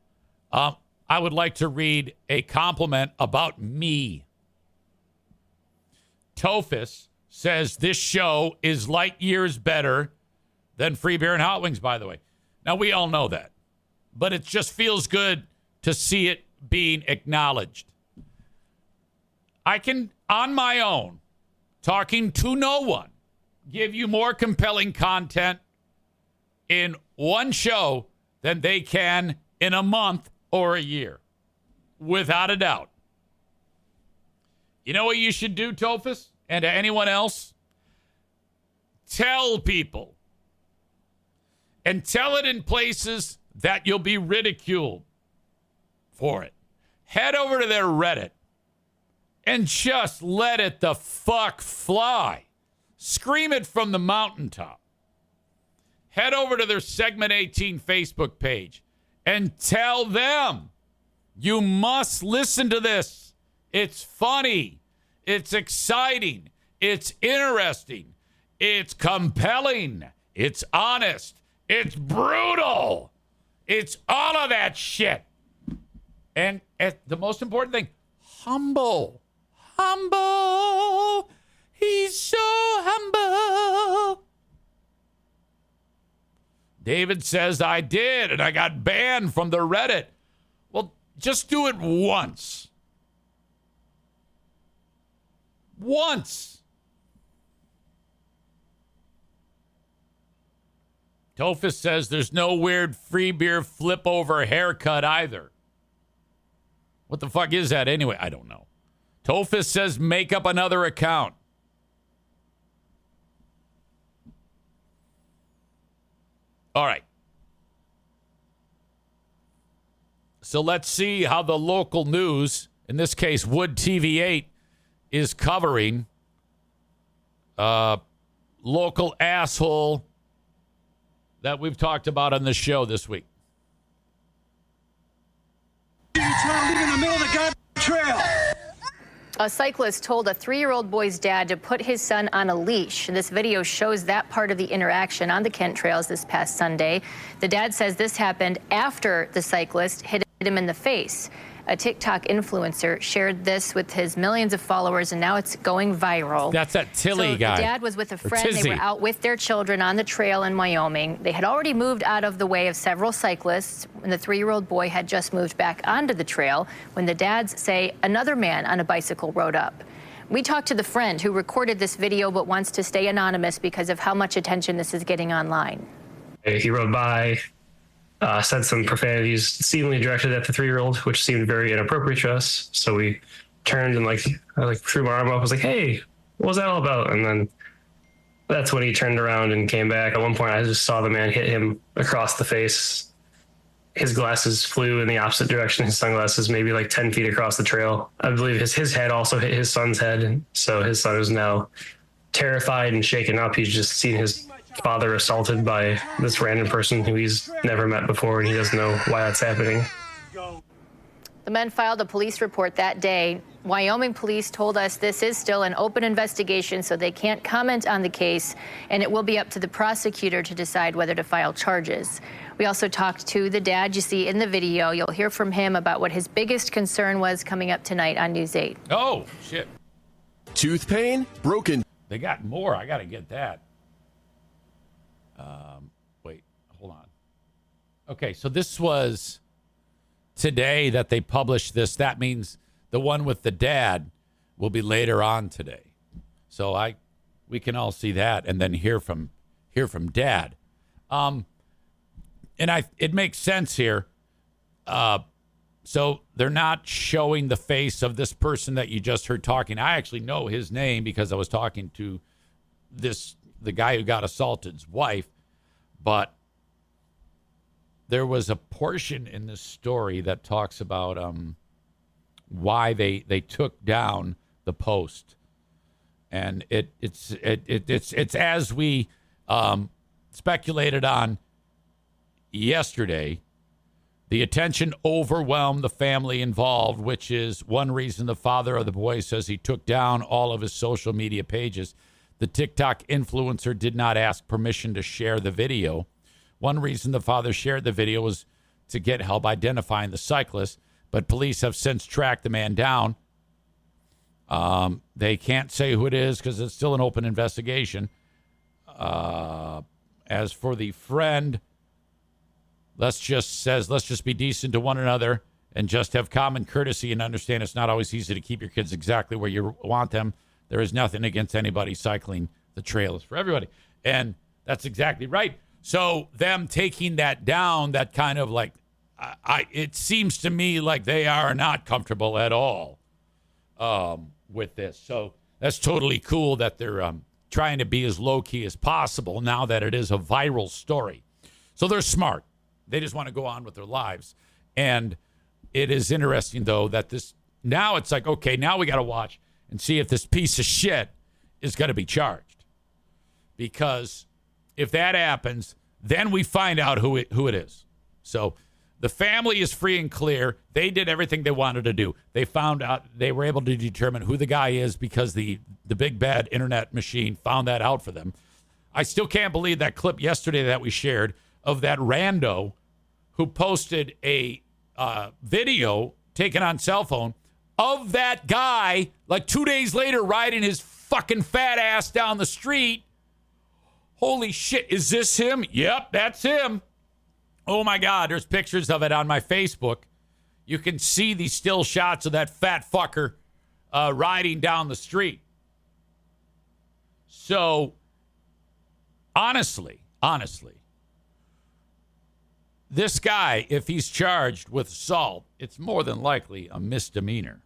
Speaker 1: I would like to read a compliment about me. Tophus says this show is light years better than Free Beer and Hot Wings, by the way. Now, we all know that. But it just feels good to see it being acknowledged. I can, on my own, talking to no one, give you more compelling content in one show than they can in a month or a year. Without a doubt. You know what you should do, Tophus? And to anyone else? Tell people. And tell it in places that you'll be ridiculed for it. Head over to their Reddit and just let it the fuck fly. Scream it from the mountaintop. Head over to their Segment 18 Facebook page and tell them, you must listen to this. It's funny. It's exciting. It's interesting. It's compelling. It's honest. It's brutal. It's all of that shit. And the most important thing, humble. Humble. He's so humble. David says, I did, and I got banned from the Reddit. Well, just do it once. Once. Tophus says there's no weird free beer flip over haircut either. What the fuck is that anyway? I don't know. Tophus says make up another account. All right. So let's see how the local news, in this case, Wood TV8, is covering local asshole that we've talked about on the show this week.
Speaker 2: You're trying to leave in the middle of the goddamn trail.
Speaker 3: A cyclist told a 3-year-old boy's dad to put his son on a leash. This video shows that part of the interaction on the Kent trails this past Sunday. The dad says this happened after the cyclist hit him in the face. A TikTok influencer shared this with his millions of followers, and now it's going viral.
Speaker 1: That's that Tilly guy.
Speaker 3: The dad was with a friend.
Speaker 1: Tizzy.
Speaker 3: They were out with their children on the trail in Wyoming. They had already moved out of the way of several cyclists, and the 3-year-old boy had just moved back onto the trail when the dads say another man on a bicycle rode up. We talked to the friend who recorded this video but wants to stay anonymous because of how much attention this is getting online.
Speaker 4: He rode by, said some profanities seemingly directed at the 3-year-old, which seemed very inappropriate to us. So we turned and I threw my arm up, was like, hey, what was that all about? And then that's when he turned around and came back. At one point, I just saw the man hit him across the face. His glasses flew in the opposite direction. His sunglasses maybe like 10 feet across the trail. I believe his head also hit his son's head. So his son is now terrified and shaken up. He's just seen his father assaulted by this random person who he's never met before, and he doesn't know why that's happening.
Speaker 3: The men filed a police report that day. Wyoming police told us this is still an open investigation, so they can't comment on the case, and it will be up to the prosecutor to decide whether to file charges. We also talked to the dad you see in the video. You'll hear from him about what his biggest concern was coming up tonight on News 8.
Speaker 1: Oh, shit.
Speaker 5: Tooth pain? Broken.
Speaker 1: They got more. I got to get that. Wait, hold on. Okay, so this was today that they published this. That means the one with the dad will be later on today. So we can all see that and then hear from dad. And it makes sense here. So they're not showing the face of this person that you just heard talking. I actually know his name because I was talking to the guy who got assaulted's wife, but there was a portion in this story that talks about why they took down the post, and it's as we speculated on yesterday. The attention overwhelmed the family involved, which is one reason the father of the boy says he took down all of his social media pages. The TikTok influencer did not ask permission to share the video. One reason the father shared the video was to get help identifying the cyclist, but police have since tracked the man down. They can't say who it is because it's still an open investigation. As for the friend, let's just be decent to one another and just have common courtesy and understand it's not always easy to keep your kids exactly where you want them. There is nothing against anybody cycling. The trail is for everybody. And that's exactly right. So them taking that down, that kind of like, it seems to me like they are not comfortable at all with this. So that's totally cool that they're trying to be as low-key as possible now that it is a viral story. So they're smart. They just want to go on with their lives. And it is interesting, though, that now it's like, okay, now we got to watch and see if this piece of shit is going to be charged. Because if that happens, then we find out who it is. So The family is free and clear. They did everything they wanted to do. They found out, they were able to determine who the guy is because the big bad internet machine found that out for them. I still can't believe that clip yesterday that we shared of that rando who posted a video taken on cell phone of that guy like 2 days later riding his fucking fat ass down the street. Holy shit, is this him? Yep, that's him. Oh my God, there's pictures of it on my Facebook. You can see these still shots of that fat fucker riding down the street. So, honestly, this guy, if he's charged with assault, it's more than likely a misdemeanor.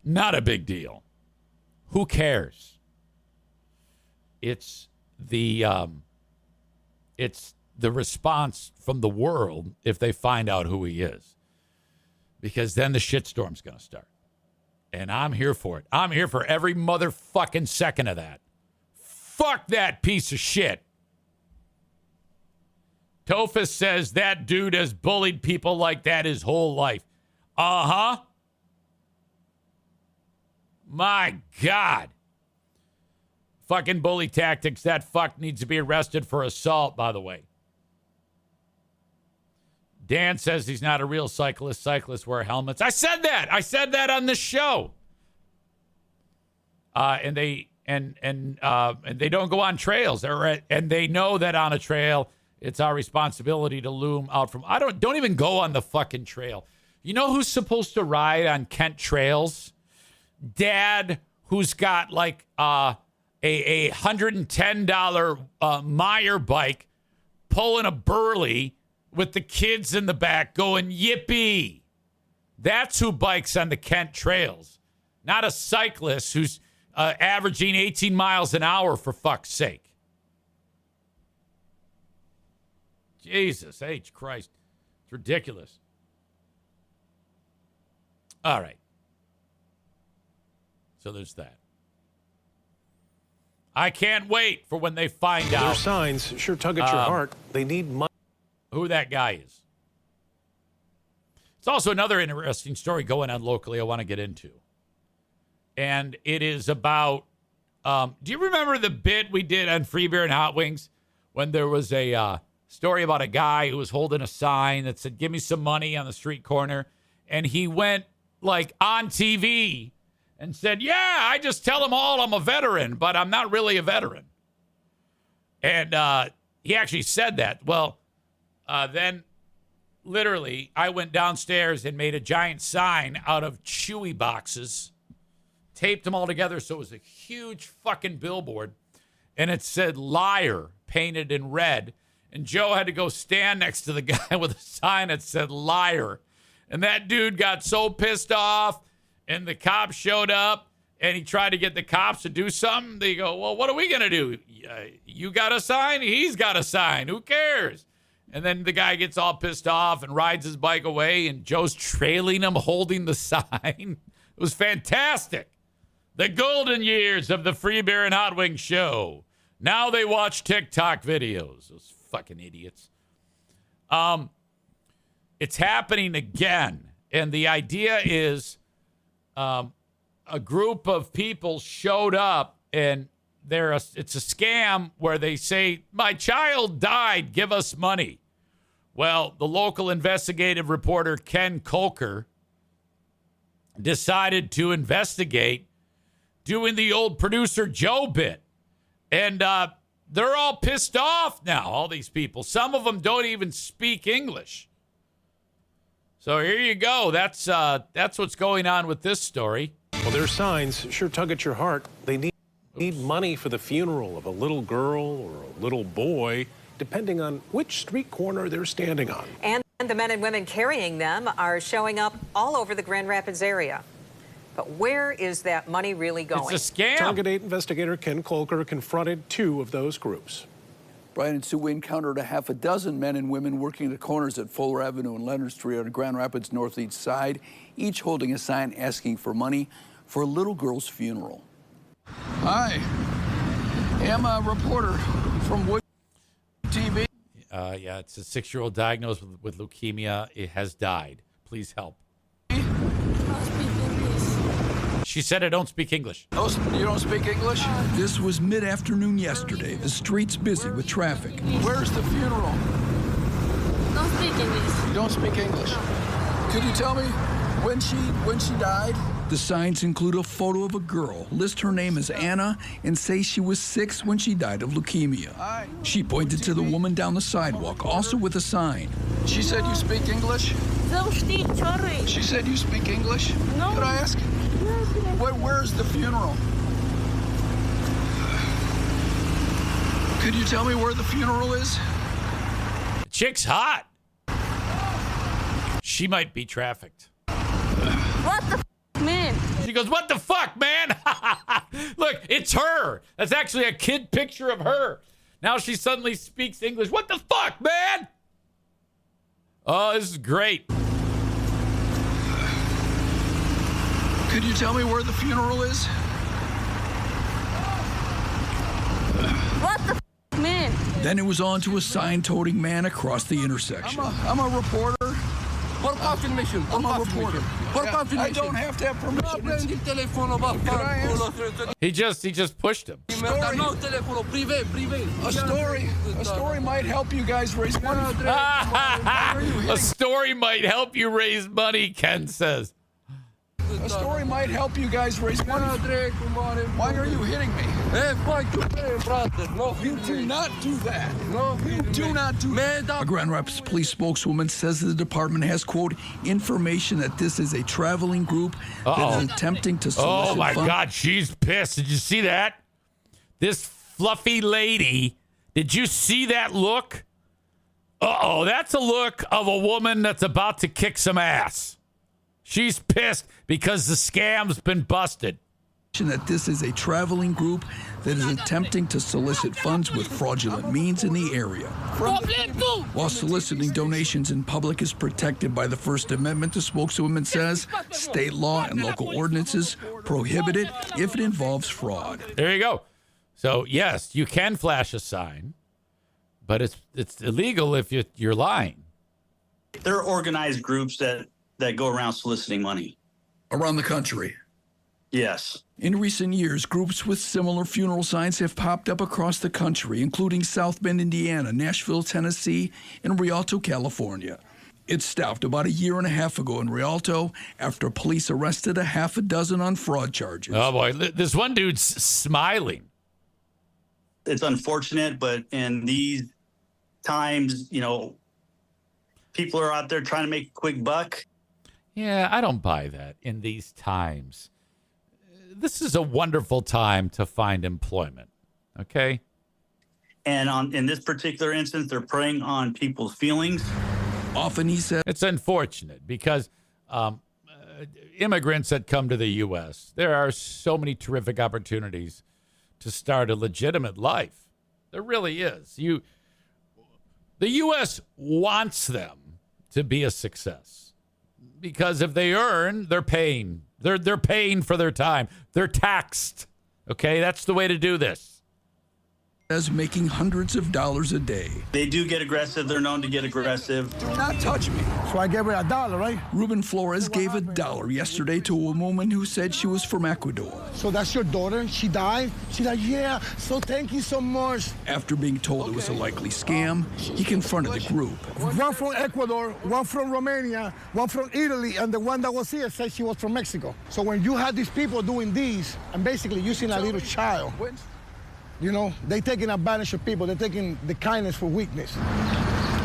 Speaker 1: Not a big deal. Who cares? It's the response from the world if they find out who he is. Because then the shitstorm's going to start. And I'm here for it. I'm here for every motherfucking second of that. Fuck that piece of shit. Tofus says that dude has bullied people like that his whole life. Uh-huh. My God. Fucking bully tactics. That fuck needs to be arrested for assault, by the way. Dan says he's not a real cyclist. Cyclists wear helmets. I said that on this show. And they don't go on trails. And they know that on a trail, it's our responsibility to loom out from. Don't even go on the fucking trail. You know who's supposed to ride on Kent trails? Dad, who's got like a $110 Meyer bike, pulling a Burley with the kids in the back going, yippee. That's who bikes on the Kent trails. Not a cyclist who's averaging 18 miles an hour, for fuck's sake. Jesus H. Christ. It's ridiculous. All right. So there's that. I can't wait for when they find out.
Speaker 6: Their signs sure tug at your heart. They need money.
Speaker 1: Who that guy is. It's also another interesting story going on locally I want to get into. And it is about, do you remember the bit we did on Free Beer and Hot Wings when there was a story about a guy who was holding a sign that said, give me some money on the street corner. And he went like on TV and said, yeah, I just tell them all I'm a veteran, but I'm not really a veteran. And he actually said that. Well, then literally I went downstairs and made a giant sign out of Chewy boxes, taped them all together so it was a huge fucking billboard, and it said liar painted in red. And Joe had to go stand next to the guy with a sign that said liar. And that dude got so pissed off, and the cops showed up, and he tried to get the cops to do something. They go, well, what are we going to do? You got a sign? He's got a sign. Who cares? And then the guy gets all pissed off and rides his bike away, and Joe's trailing him holding the sign. It was fantastic. The golden years of the Free Beer and Hot Wings show. Now they watch TikTok videos. Those fucking idiots. It's happening again. And the idea is a group of people showed up, and it's a scam where they say, my child died, give us money. Well, the local investigative reporter, Ken Kolker, decided to investigate doing the old producer Joe bit. And they're all pissed off now, all these people. Some of them don't even speak English. So here you go. That's what's going on with this story.
Speaker 6: Well, their signs sure tug at your heart. They need money for the funeral of a little girl or a little boy, depending on which street corner they're standing on.
Speaker 7: And the men and women carrying them are showing up all over the Grand Rapids area. But where is that money really going?
Speaker 1: It's a scam.
Speaker 6: Target 8 investigator Ken Kolker confronted 2 of those groups.
Speaker 8: Brian and Sue, we encountered a half a dozen men and women working the corners at Fuller Avenue and Leonard Street on Grand Rapids northeast side, each holding a sign asking for money for a little girl's funeral. Hi, I'm a reporter from Wood TV.
Speaker 1: Yeah, it's a 6-year-old diagnosed with leukemia. It has died. Please help. She said I don't speak English.
Speaker 8: Oh, you don't speak English? This was mid-afternoon yesterday. The street's busy with traffic. Where's the funeral?
Speaker 9: Don't speak English.
Speaker 8: You don't speak English. Could you tell me when she died? The signs include a photo of a girl, list her name as Anna, and say she was 6 when she died of leukemia. She pointed to the woman down the sidewalk, also with a sign. She said you speak English? She said you speak English?
Speaker 9: No.
Speaker 8: Could I ask? Where's the funeral? Could you tell me where the funeral is?
Speaker 1: Chick's hot. She might be trafficked.
Speaker 9: What the man?
Speaker 1: She goes, what the fuck, man? Look, it's her. That's actually a kid picture of her. Now she suddenly speaks English. What the fuck, man? Oh, this is great.
Speaker 8: Could you tell me where the funeral is?
Speaker 9: What the man?
Speaker 8: Then it was on to a sign-toting man across the intersection. I'm a reporter.
Speaker 10: For confirmation.
Speaker 8: I'm a reporter.
Speaker 10: For confirmation.
Speaker 8: I don't have to have permission.
Speaker 1: He just pushed him.
Speaker 8: A story might help you guys raise money.
Speaker 1: A story might help you raise money, Ken says.
Speaker 8: A story might help you guys raise money. Why are you hitting me? You do not do that. You do not do that. A Grand Rapids police spokeswoman says the department has, quote, information that this is a traveling group that is attempting to solicit
Speaker 1: Oh, my
Speaker 8: funds.
Speaker 1: God, she's pissed. Did you see that? This fluffy lady, did you see that look? Uh-oh, that's a look of a woman that's about to kick some ass. She's pissed because the scam's been busted.
Speaker 8: That this is a traveling group that is attempting to solicit funds with fraudulent means in the area. While soliciting donations in public is protected by the First Amendment, the spokeswoman says state law and local ordinances prohibit it if it involves fraud.
Speaker 1: There you go. So, yes, you can flash a sign, but it's illegal if you're lying.
Speaker 11: There are organized groups that go around soliciting money.
Speaker 8: Around the country.
Speaker 11: Yes.
Speaker 8: In recent years, groups with similar funeral signs have popped up across the country, including South Bend, Indiana, Nashville, Tennessee, and Rialto, California. It stopped about a year and a half ago in Rialto after police arrested a half a dozen on fraud charges.
Speaker 1: Oh, boy. This one dude's smiling.
Speaker 11: It's unfortunate, but in these times, people are out there trying to make a quick buck.
Speaker 1: Yeah, I don't buy that in these times. This is a wonderful time to find employment, okay?
Speaker 11: And in this particular instance, they're preying on people's feelings.
Speaker 8: Often, he said,
Speaker 1: it's unfortunate because immigrants that come to the U.S., there are so many terrific opportunities to start a legitimate life. There really is. The U.S. wants them to be a success. Because if they earn, they're paying. They're paying for their time. They're taxed. Okay, that's the way to do this.
Speaker 8: As making hundreds of dollars a day.
Speaker 11: They do get aggressive. They're known to get aggressive.
Speaker 8: Do not touch me.
Speaker 2: So I gave her $1, right?
Speaker 8: Ruben Flores gave $1 yesterday to a woman who said she was from Ecuador.
Speaker 2: So that's your daughter? She died? She's like, yeah, so thank you so much.
Speaker 8: After being told it was a likely scam, he confronted the group.
Speaker 2: One from Ecuador, one from Romania, one from Italy, and the one that was here said she was from Mexico. So when you had these people doing these and basically using a little child, they're taking advantage of people. They're taking the kindness for weakness.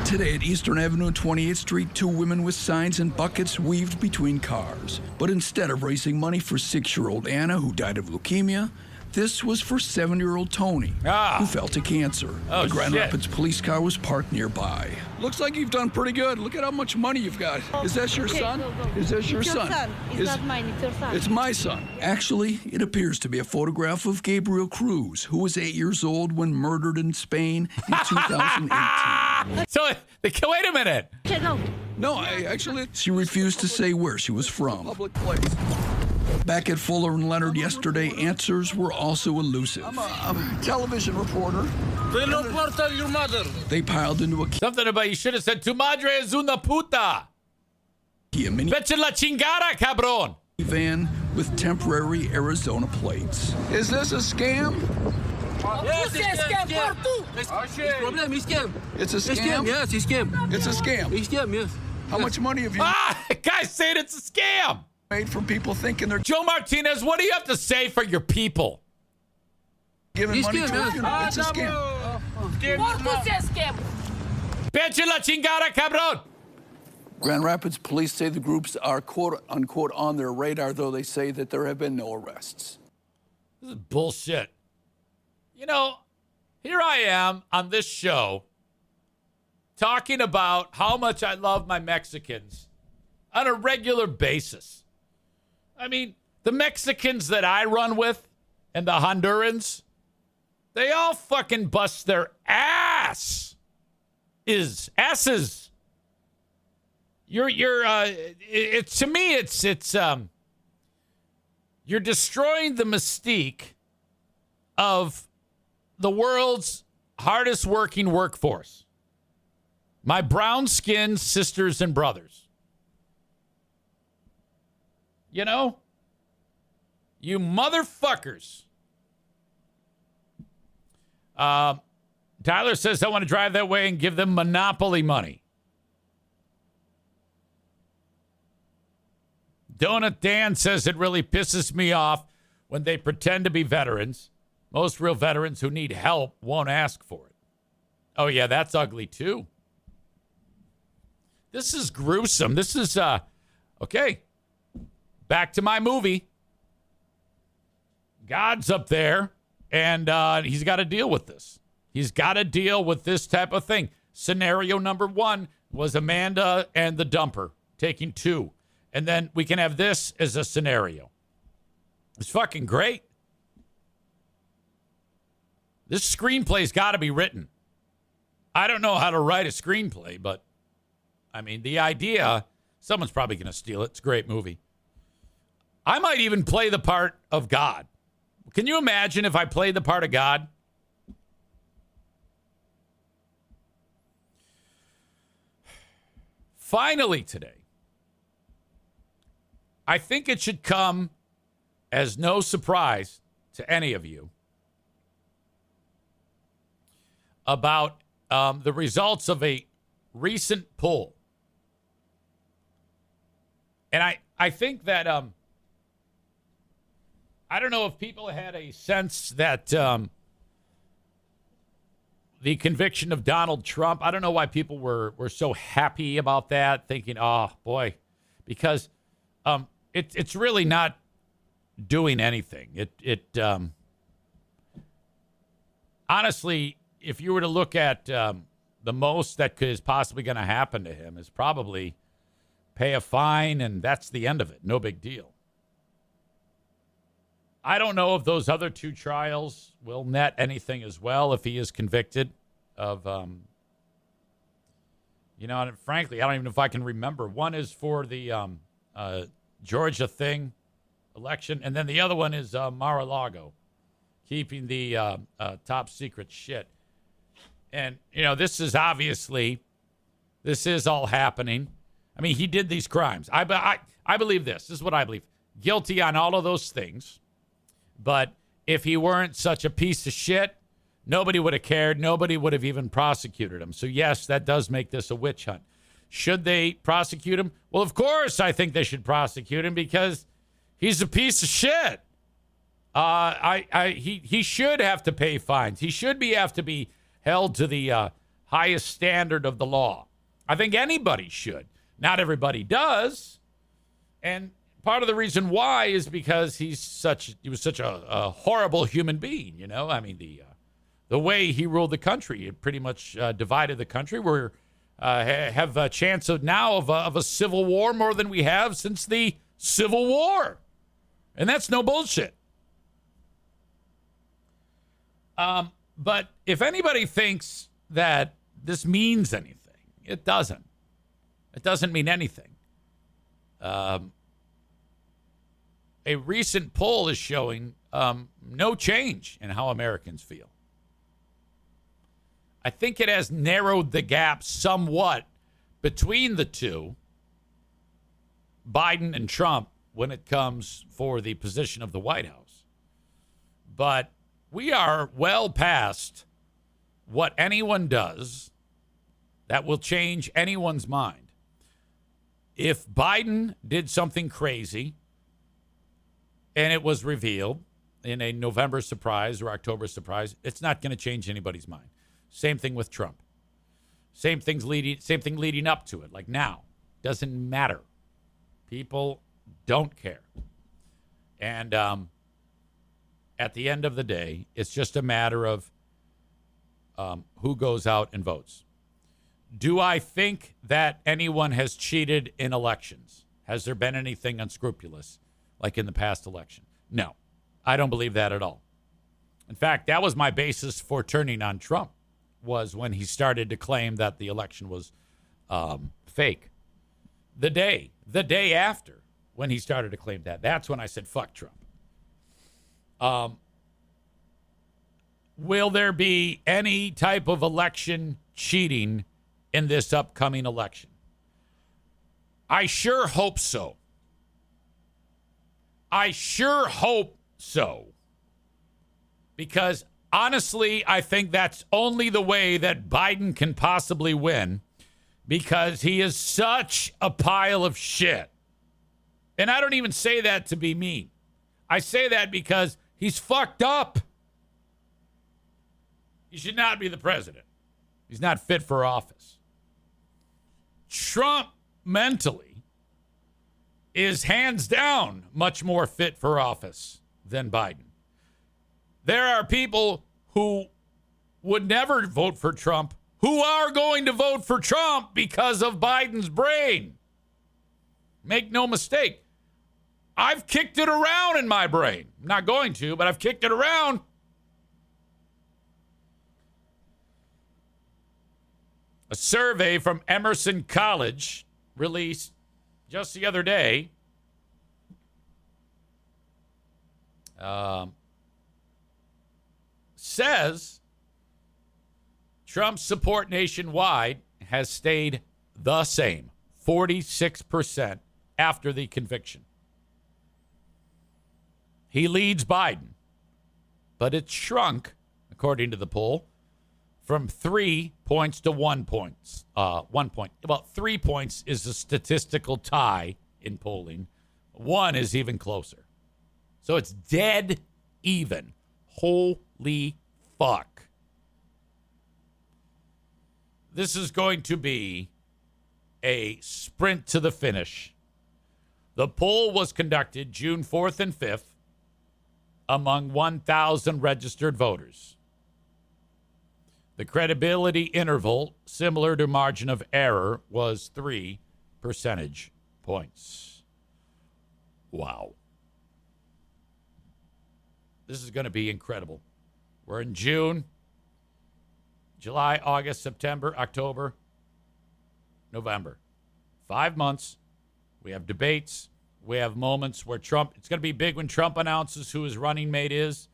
Speaker 2: Today at Eastern Avenue and 28th Street, 2 women with signs and buckets weaved between cars. But instead of raising money for 6-year-old Anna, who died of leukemia, this was for 7-year-old Tony, who fell to cancer.
Speaker 1: Oh,
Speaker 8: the Grand
Speaker 1: shit.
Speaker 8: Rapids police car was parked nearby. Looks like you've done pretty good. Look at how much money you've got. Is that your son? Is that your son?
Speaker 9: It's not mine, it's your son.
Speaker 8: It's my son. Actually, it appears to be a photograph of Gabriel Cruz, who was 8 years old when murdered in Spain in 2018.
Speaker 1: So, wait a minute.
Speaker 8: No, she refused to say where she was from. Public place. Back at Fuller and Leonard yesterday, answers were also elusive. I'm a television reporter.
Speaker 10: They no porta your mother.
Speaker 8: They piled into a
Speaker 1: Something about you should have said, tu madre es una puta.
Speaker 8: Kia
Speaker 1: Vete la chingada, cabrón.
Speaker 8: van with temporary Arizona plates. Is this a scam?
Speaker 10: Yes, it's scam. Problem, it's scam.
Speaker 8: It's a scam?
Speaker 10: Yes, it's scam.
Speaker 8: It's a scam.
Speaker 10: It's scam, yes.
Speaker 8: How much money have you
Speaker 1: Guys saying it's a scam.
Speaker 8: made from people thinking they're
Speaker 1: Joe Martinez, what do you have to say for your people?
Speaker 8: giving
Speaker 10: It's
Speaker 8: money to
Speaker 10: scam,
Speaker 8: a
Speaker 10: yes.
Speaker 8: funeral? It's a scam.
Speaker 1: Vete la chingada, cabrón.
Speaker 8: Grand Rapids police say the groups are quote unquote on their radar, though they say that there have been no arrests.
Speaker 1: This is bullshit. You know, here I am on this show talking about how much I love my Mexicans on a regular basis. I mean, the Mexicans that I run with and the Hondurans, they all fucking bust their asses. To me, it's you're destroying the mystique of the world's hardest working workforce. My brown-skinned sisters and brothers. You know? You motherfuckers. Tyler says, I want to drive that way and give them monopoly money. Donut Dan says it really pisses me off when they pretend to be veterans. Most real veterans who need help won't ask for it. Oh, yeah, that's ugly, too. This is gruesome. This is, okay. Back to my movie. God's up there, and he's got to deal with this. He's got to deal with this type of thing. Scenario number 1 was Amanda and the dumper taking 2. And then we can have this as a scenario. It's fucking great. This screenplay's got to be written. I don't know how to write a screenplay, but, I mean, the idea, someone's probably going to steal it. It's a great movie. I might even play the part of God. Can you imagine if I played the part of God? Finally today, I think it should come as no surprise to any of you about the results of a recent poll. And I think that, I don't know if people had a sense that the conviction of Donald Trump, I don't know why people were so happy about that, thinking, oh, boy, because it's really not doing anything. Honestly, if you were to look at the most that is possibly going to happen to him is probably pay a fine, and that's the end of it. No big deal. I don't know if those other 2 trials will net anything as well if he is convicted of, and frankly, I don't even know if I can remember. One is for the Georgia thing election, and then the other one is Mar-a-Lago, keeping the top secret shit. And, this is all happening. I mean, he did these crimes. I believe this. This is what I believe. Guilty on all of those things. But if he weren't such a piece of shit, nobody would have cared. Nobody would have even prosecuted him. So, yes, that does make this a witch hunt. Should they prosecute him? Well, of course I think they should prosecute him because he's a piece of shit. He should have to pay fines. He should have to be held to the highest standard of the law. I think anybody should. Not everybody does. And part of the reason why is because he was such a horrible human being, I mean, the way he ruled the country, it pretty much divided the country. We have a chance of a civil war more than we have since the Civil War. And that's no bullshit. But if anybody thinks that this means anything, it doesn't. It doesn't mean anything. A recent poll is showing no change in how Americans feel. I think it has narrowed the gap somewhat between the two, Biden and Trump, when it comes for the position of the White House. But we are well past what anyone does that will change anyone's mind. If Biden did something crazy and it was revealed in a November surprise or October surprise, it's not going to change anybody's mind. Same thing with Trump. Same thing leading up to it. Like now, doesn't matter. People don't care. And at the end of the day, it's just a matter of who goes out and votes. Do I think that anyone has cheated in elections? Has there been anything unscrupulous like in the past election? No, I don't believe that at all. In fact, that was my basis for turning on Trump, was when he started to claim that the election was fake. The day after, when he started to claim that, that's when I said, fuck Trump. Will there be any type of election cheating in this upcoming election? I sure hope so. I sure hope so. Because honestly, I think that's only the way that Biden can possibly win, because he is such a pile of shit. And I don't even say that to be mean. I say that because he's fucked up. He should not be the president. He's not fit for office. Trump mentally is hands down much more fit for office than Biden. There are people who would never vote for Trump who are going to vote for Trump because of Biden's brain. Make no mistake. I've kicked it around in my brain. I'm not going to, but I've kicked it around. A survey from Emerson College released just the other day says Trump's support nationwide has stayed the same, 46% after the conviction. He leads Biden, but it's shrunk, according to the poll, from 3 points to 1 point. 1 point. About 3 points is a statistical tie in polling. 1 is even closer. So it's dead even. Holy fuck. This is going to be a sprint to the finish. The poll was conducted June 4th and 5th among 1,000 registered voters. The credibility interval, similar to margin of error, was 3 percentage points. Wow. This is going to be incredible. We're in June, July, August, September, October, November. 5 months. We have debates. We have moments where Trump, it's going to be big when Trump announces who his running mate is.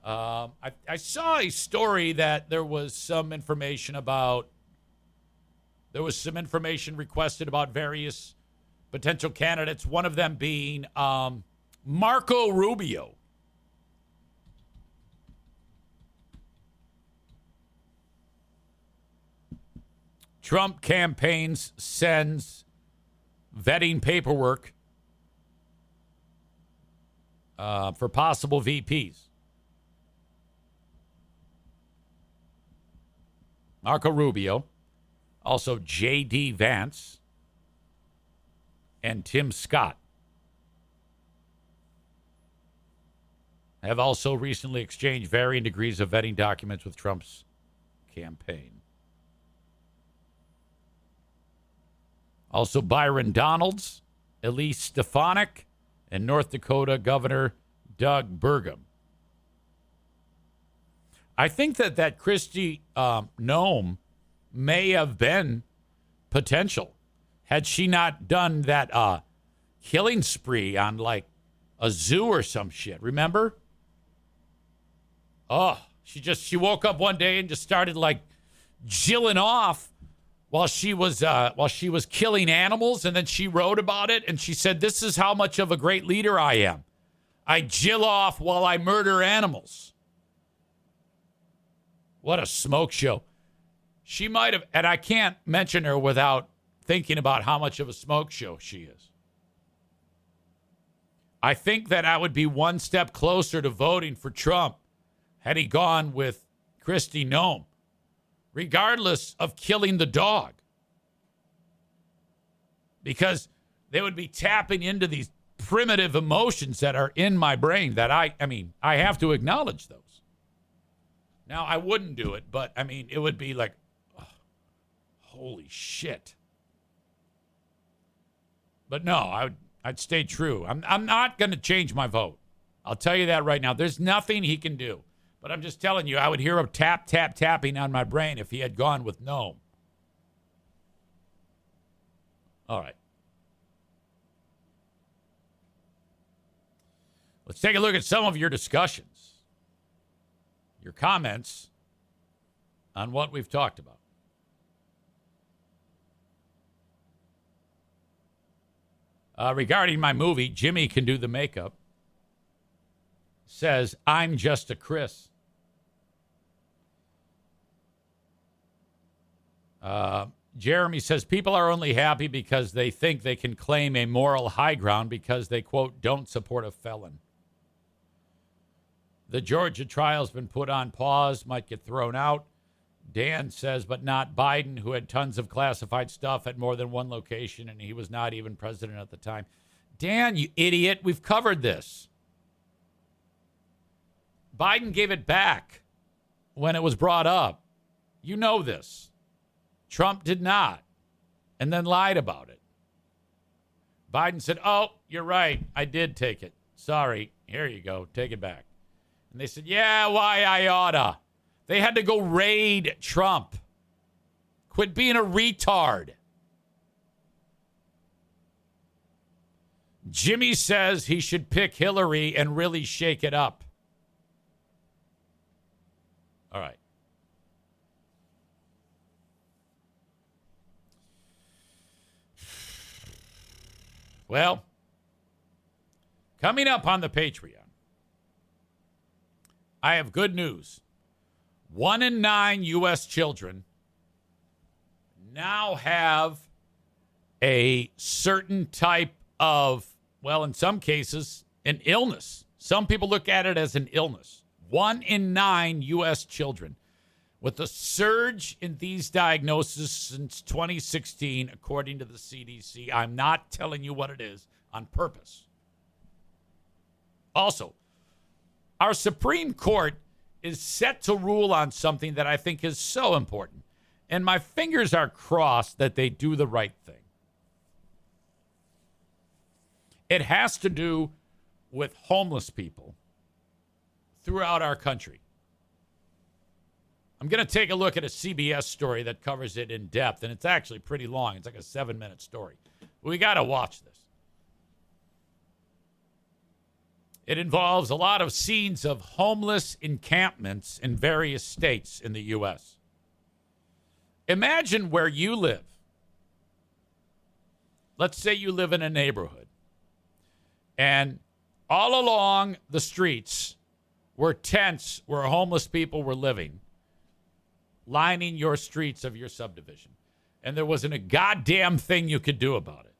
Speaker 1: I saw a story that there was some information requested about various potential candidates, one of them being Marco Rubio. Trump campaigns sends vetting paperwork for possible VPs. Marco Rubio, also J.D. Vance, and Tim Scott have also recently exchanged varying degrees of vetting documents with Trump's campaign. Also, Byron Donalds, Elise Stefanik, and North Dakota Governor Doug Burgum. I think that Kristi Noem may have been potential had she not done that killing spree on like a zoo or some shit. Remember? Oh, she woke up one day and just started like jilling off while she was killing animals, and then she wrote about it, and she said, "This is how much of a great leader I am. I jill off while I murder animals." What a smoke show. She might have, and I can't mention her without thinking about how much of a smoke show she is. I think that I would be one step closer to voting for Trump had he gone with Kristi Noem, regardless of killing the dog. Because they would be tapping into these primitive emotions that are in my brain that I have to acknowledge those. Now, I wouldn't do it, but, it would be like, oh, holy shit. But no, I'd stay true. I'm not going to change my vote. I'll tell you that right now. There's nothing he can do. But I'm just telling you, I would hear a tap, tap, tapping on my brain if he had gone with no. All right. Let's take a look at some of your discussions, your comments on what we've talked about. Regarding my movie, Jimmy Can Do the Makeup says, "I'm just a Chris." Jeremy says, "People are only happy because they think they can claim a moral high ground because they, quote, don't support a felon. The Georgia trial's been put on pause, might get thrown out." Dan says, "But not Biden, who had tons of classified stuff at more than one location, and he was not even president at the time." Dan, you idiot, we've covered this. Biden gave it back when it was brought up. You know this. Trump did not, and then lied about it. Biden said, "Oh, you're right, I did take it. Sorry, here you go, take it back." And they said, "Yeah, why I oughta." They had to go raid Trump. Quit being a retard. Jimmy says he should pick Hillary and really shake it up. All right. Well, coming up on the Patreon, I have good news. 1 in 9 U.S. children now have a certain type of, well, in some cases, an illness. Some people look at it as an illness. 1 in 9 U.S. children. With a surge in these diagnoses since 2016, according to the CDC. I'm not telling you what it is on purpose. Also, our Supreme Court is set to rule on something that I think is so important. And my fingers are crossed that they do the right thing. It has to do with homeless people throughout our country. I'm going to take a look at a CBS story that covers it in depth, and it's actually pretty long. It's like a 7-minute story. We got to watch this. It involves a lot of scenes of homeless encampments in various states in the U.S. Imagine where you live. Let's say you live in a neighborhood, and all along the streets were tents where homeless people were living, lining your streets of your subdivision. And there wasn't a goddamn thing you could do about it.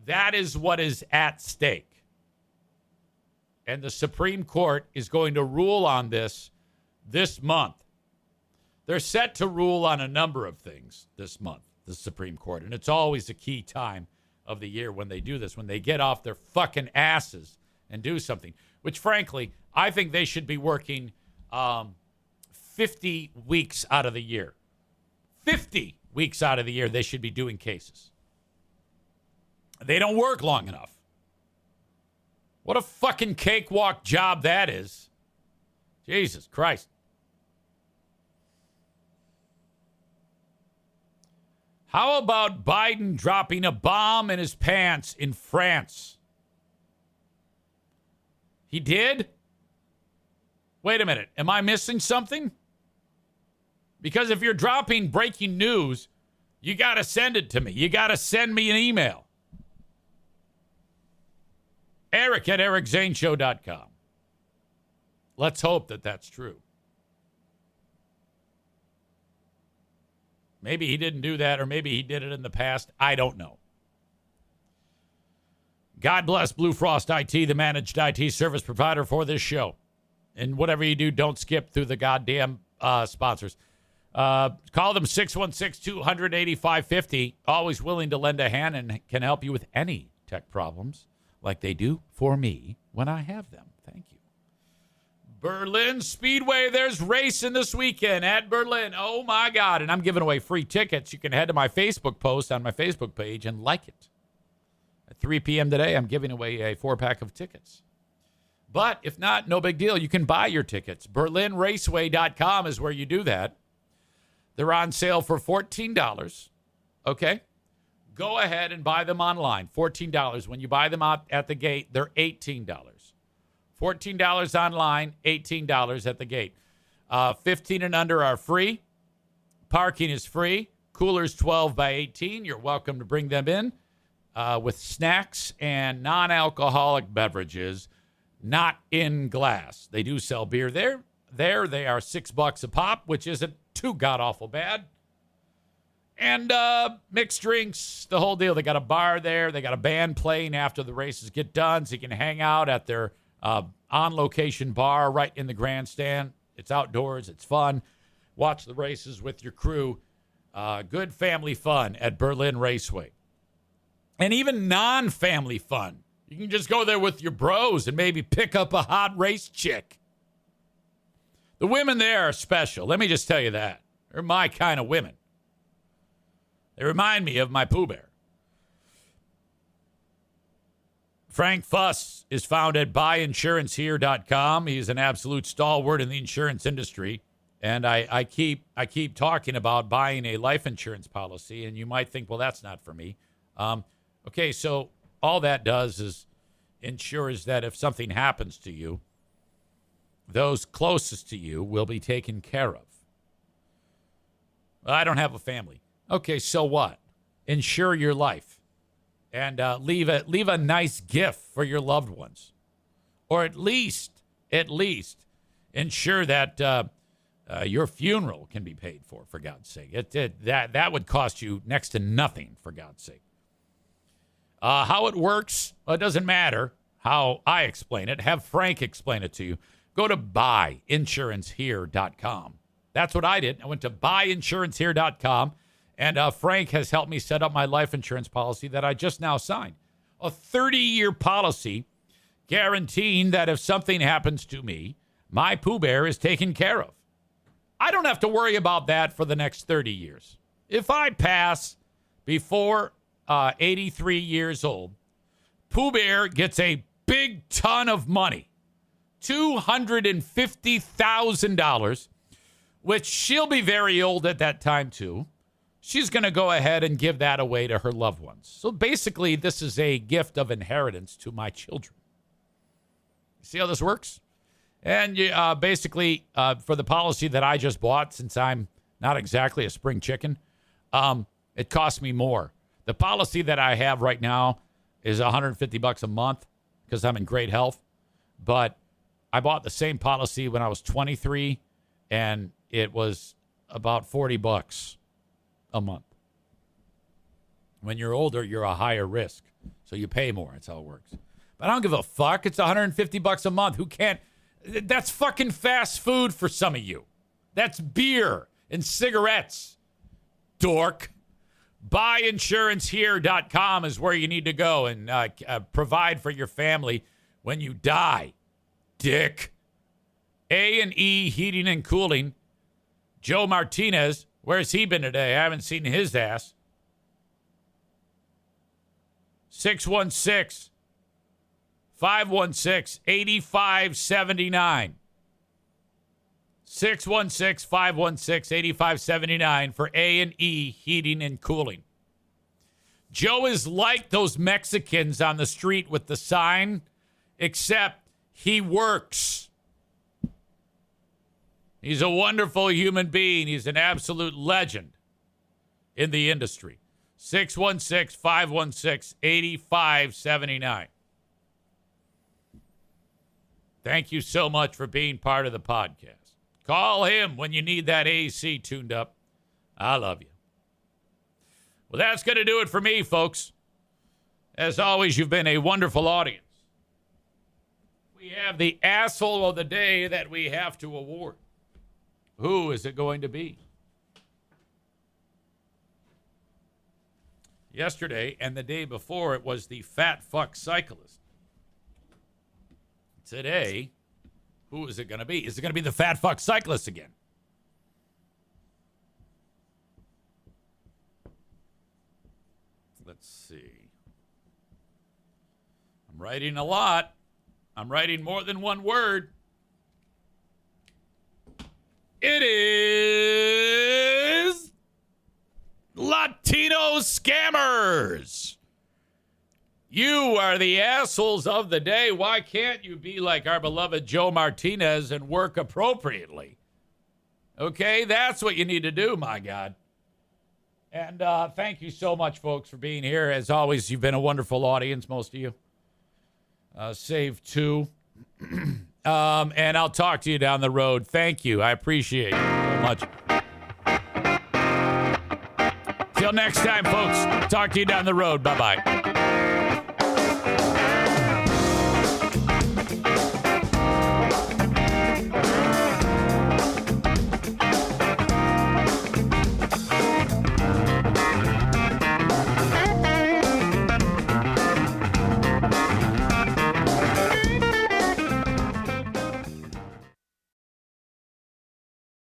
Speaker 1: That is what is at stake. And the Supreme Court is going to rule on this month. They're set to rule on a number of things this month, the Supreme Court. And it's always a key time of the year when they do this, when they get off their fucking asses and do something, which, frankly, I think they should be working 50 weeks out of the year. 50 weeks out of the year, they should be doing cases. They don't work long enough. What a fucking cakewalk job that is. Jesus Christ. How about Biden dropping a bomb in his pants in France? He did? Wait a minute. Am I missing something? Because if you're dropping breaking news, you got to send it to me. You got to send me an email. Eric at ericzaneshow.com. Let's hope that that's true. Maybe he didn't do that, or maybe he did it in the past. I don't know. God bless Blue Frost IT, the managed IT service provider for this show. And whatever you do, don't skip through the goddamn sponsors. Call them 616-200-8550. Always willing to lend a hand and can help you with any tech problems like they do for me when I have them. Thank you. Berlin Speedway, there's racing this weekend at Berlin. Oh, my God. And I'm giving away free tickets. You can head to my Facebook post on my Facebook page and like it. At 3 p.m. today, I'm giving away a 4-pack of tickets. But if not, no big deal. You can buy your tickets. BerlinRaceway.com is where you do that. They're on sale for $14. Okay? Go ahead and buy them online. $14. When you buy them out at the gate, they're $18. $14 online, $18 at the gate. 15 and under are free. Parking is free. Coolers 12 by 18. You're welcome to bring them in with snacks and non-alcoholic beverages, not in glass. They do sell beer there. They are $6 a pop, which isn't too god-awful bad. And mixed drinks, the whole deal. They got a bar there. They got a band playing after the races get done, so you can hang out at their on-location bar right in the grandstand. It's outdoors. It's fun. Watch the races with your crew. Good family fun at Berlin Raceway. And even non-family fun. You can just go there with your bros and maybe pick up a hot race chick. The women there are special. Let me just tell you that. They're my kind of women. They remind me of my Pooh Bear. Frank Fuss is found at buyinsurancehere.com. He's an absolute stalwart in the insurance industry. And I keep talking about buying a life insurance policy, and you might think, well, that's not for me. Okay, so all that does is ensures that if something happens to you, those closest to you will be taken care of. I don't have a family. Okay, so what? Insure your life and leave a nice gift for your loved ones, or at least ensure that your funeral can be paid for God's sake. That would cost you next to nothing, for God's sake. How it works, it doesn't matter how I explain it. Have Frank explain it to you. Go to buyinsurancehere.com. That's what I did. I went to buyinsurancehere.com, and Frank has helped me set up my life insurance policy that I just now signed. A 30-year policy guaranteeing that if something happens to me, my Pooh Bear is taken care of. I don't have to worry about that for the next 30 years. If I pass before 83 years old, Pooh Bear gets a big ton of money, $250,000, which she'll be very old at that time too. She's going to go ahead and give that away to her loved ones. So basically, this is a gift of inheritance to my children. See how this works? And basically, for the policy that I just bought, since I'm not exactly a spring chicken, it cost me more. The policy that I have right now is $150 a month because I'm in great health. But I bought the same policy when I was 23, and it was about $40 a month. When you're older, you're a higher risk, so you pay more. That's how it works. But I don't give a fuck. It's $150 a month. Who can't? That's fucking fast food for some of you. That's beer and cigarettes, dork. Buyinsurancehere.com is where you need to go and provide for your family when you die, dick. A&E Heating and Cooling. Joe Martinez, where's he been today? I haven't seen his ass. 616-516-8579. 616-516-8579 for A&E Heating and Cooling. Joe is like those Mexicans on the street with the sign, except he works. He's a wonderful human being. He's an absolute legend in the industry. 616-516-8579. Thank you so much for being part of the podcast. Call him when you need that AC tuned up. I love you. Well, that's going to do it for me, folks. As always, you've been a wonderful audience. We have the asshole of the day that we have to award. Who is it going to be? Yesterday and the day before, it was the fat fuck cyclist. Today, who is it going to be? Is it going to be the fat fuck cyclist again? Let's see. I'm writing a lot. I'm writing more than one word. It is Latino scammers. You are the assholes of the day. Why can't you be like our beloved Joe Martinez and work appropriately? Okay, that's what you need to do, my God. And thank you so much, folks, for being here. As always, you've been a wonderful audience, most of you. Save two. And I'll talk to you down the road. Thank you. I appreciate you so much. Till next time, folks. Talk to you down the road. Bye-bye.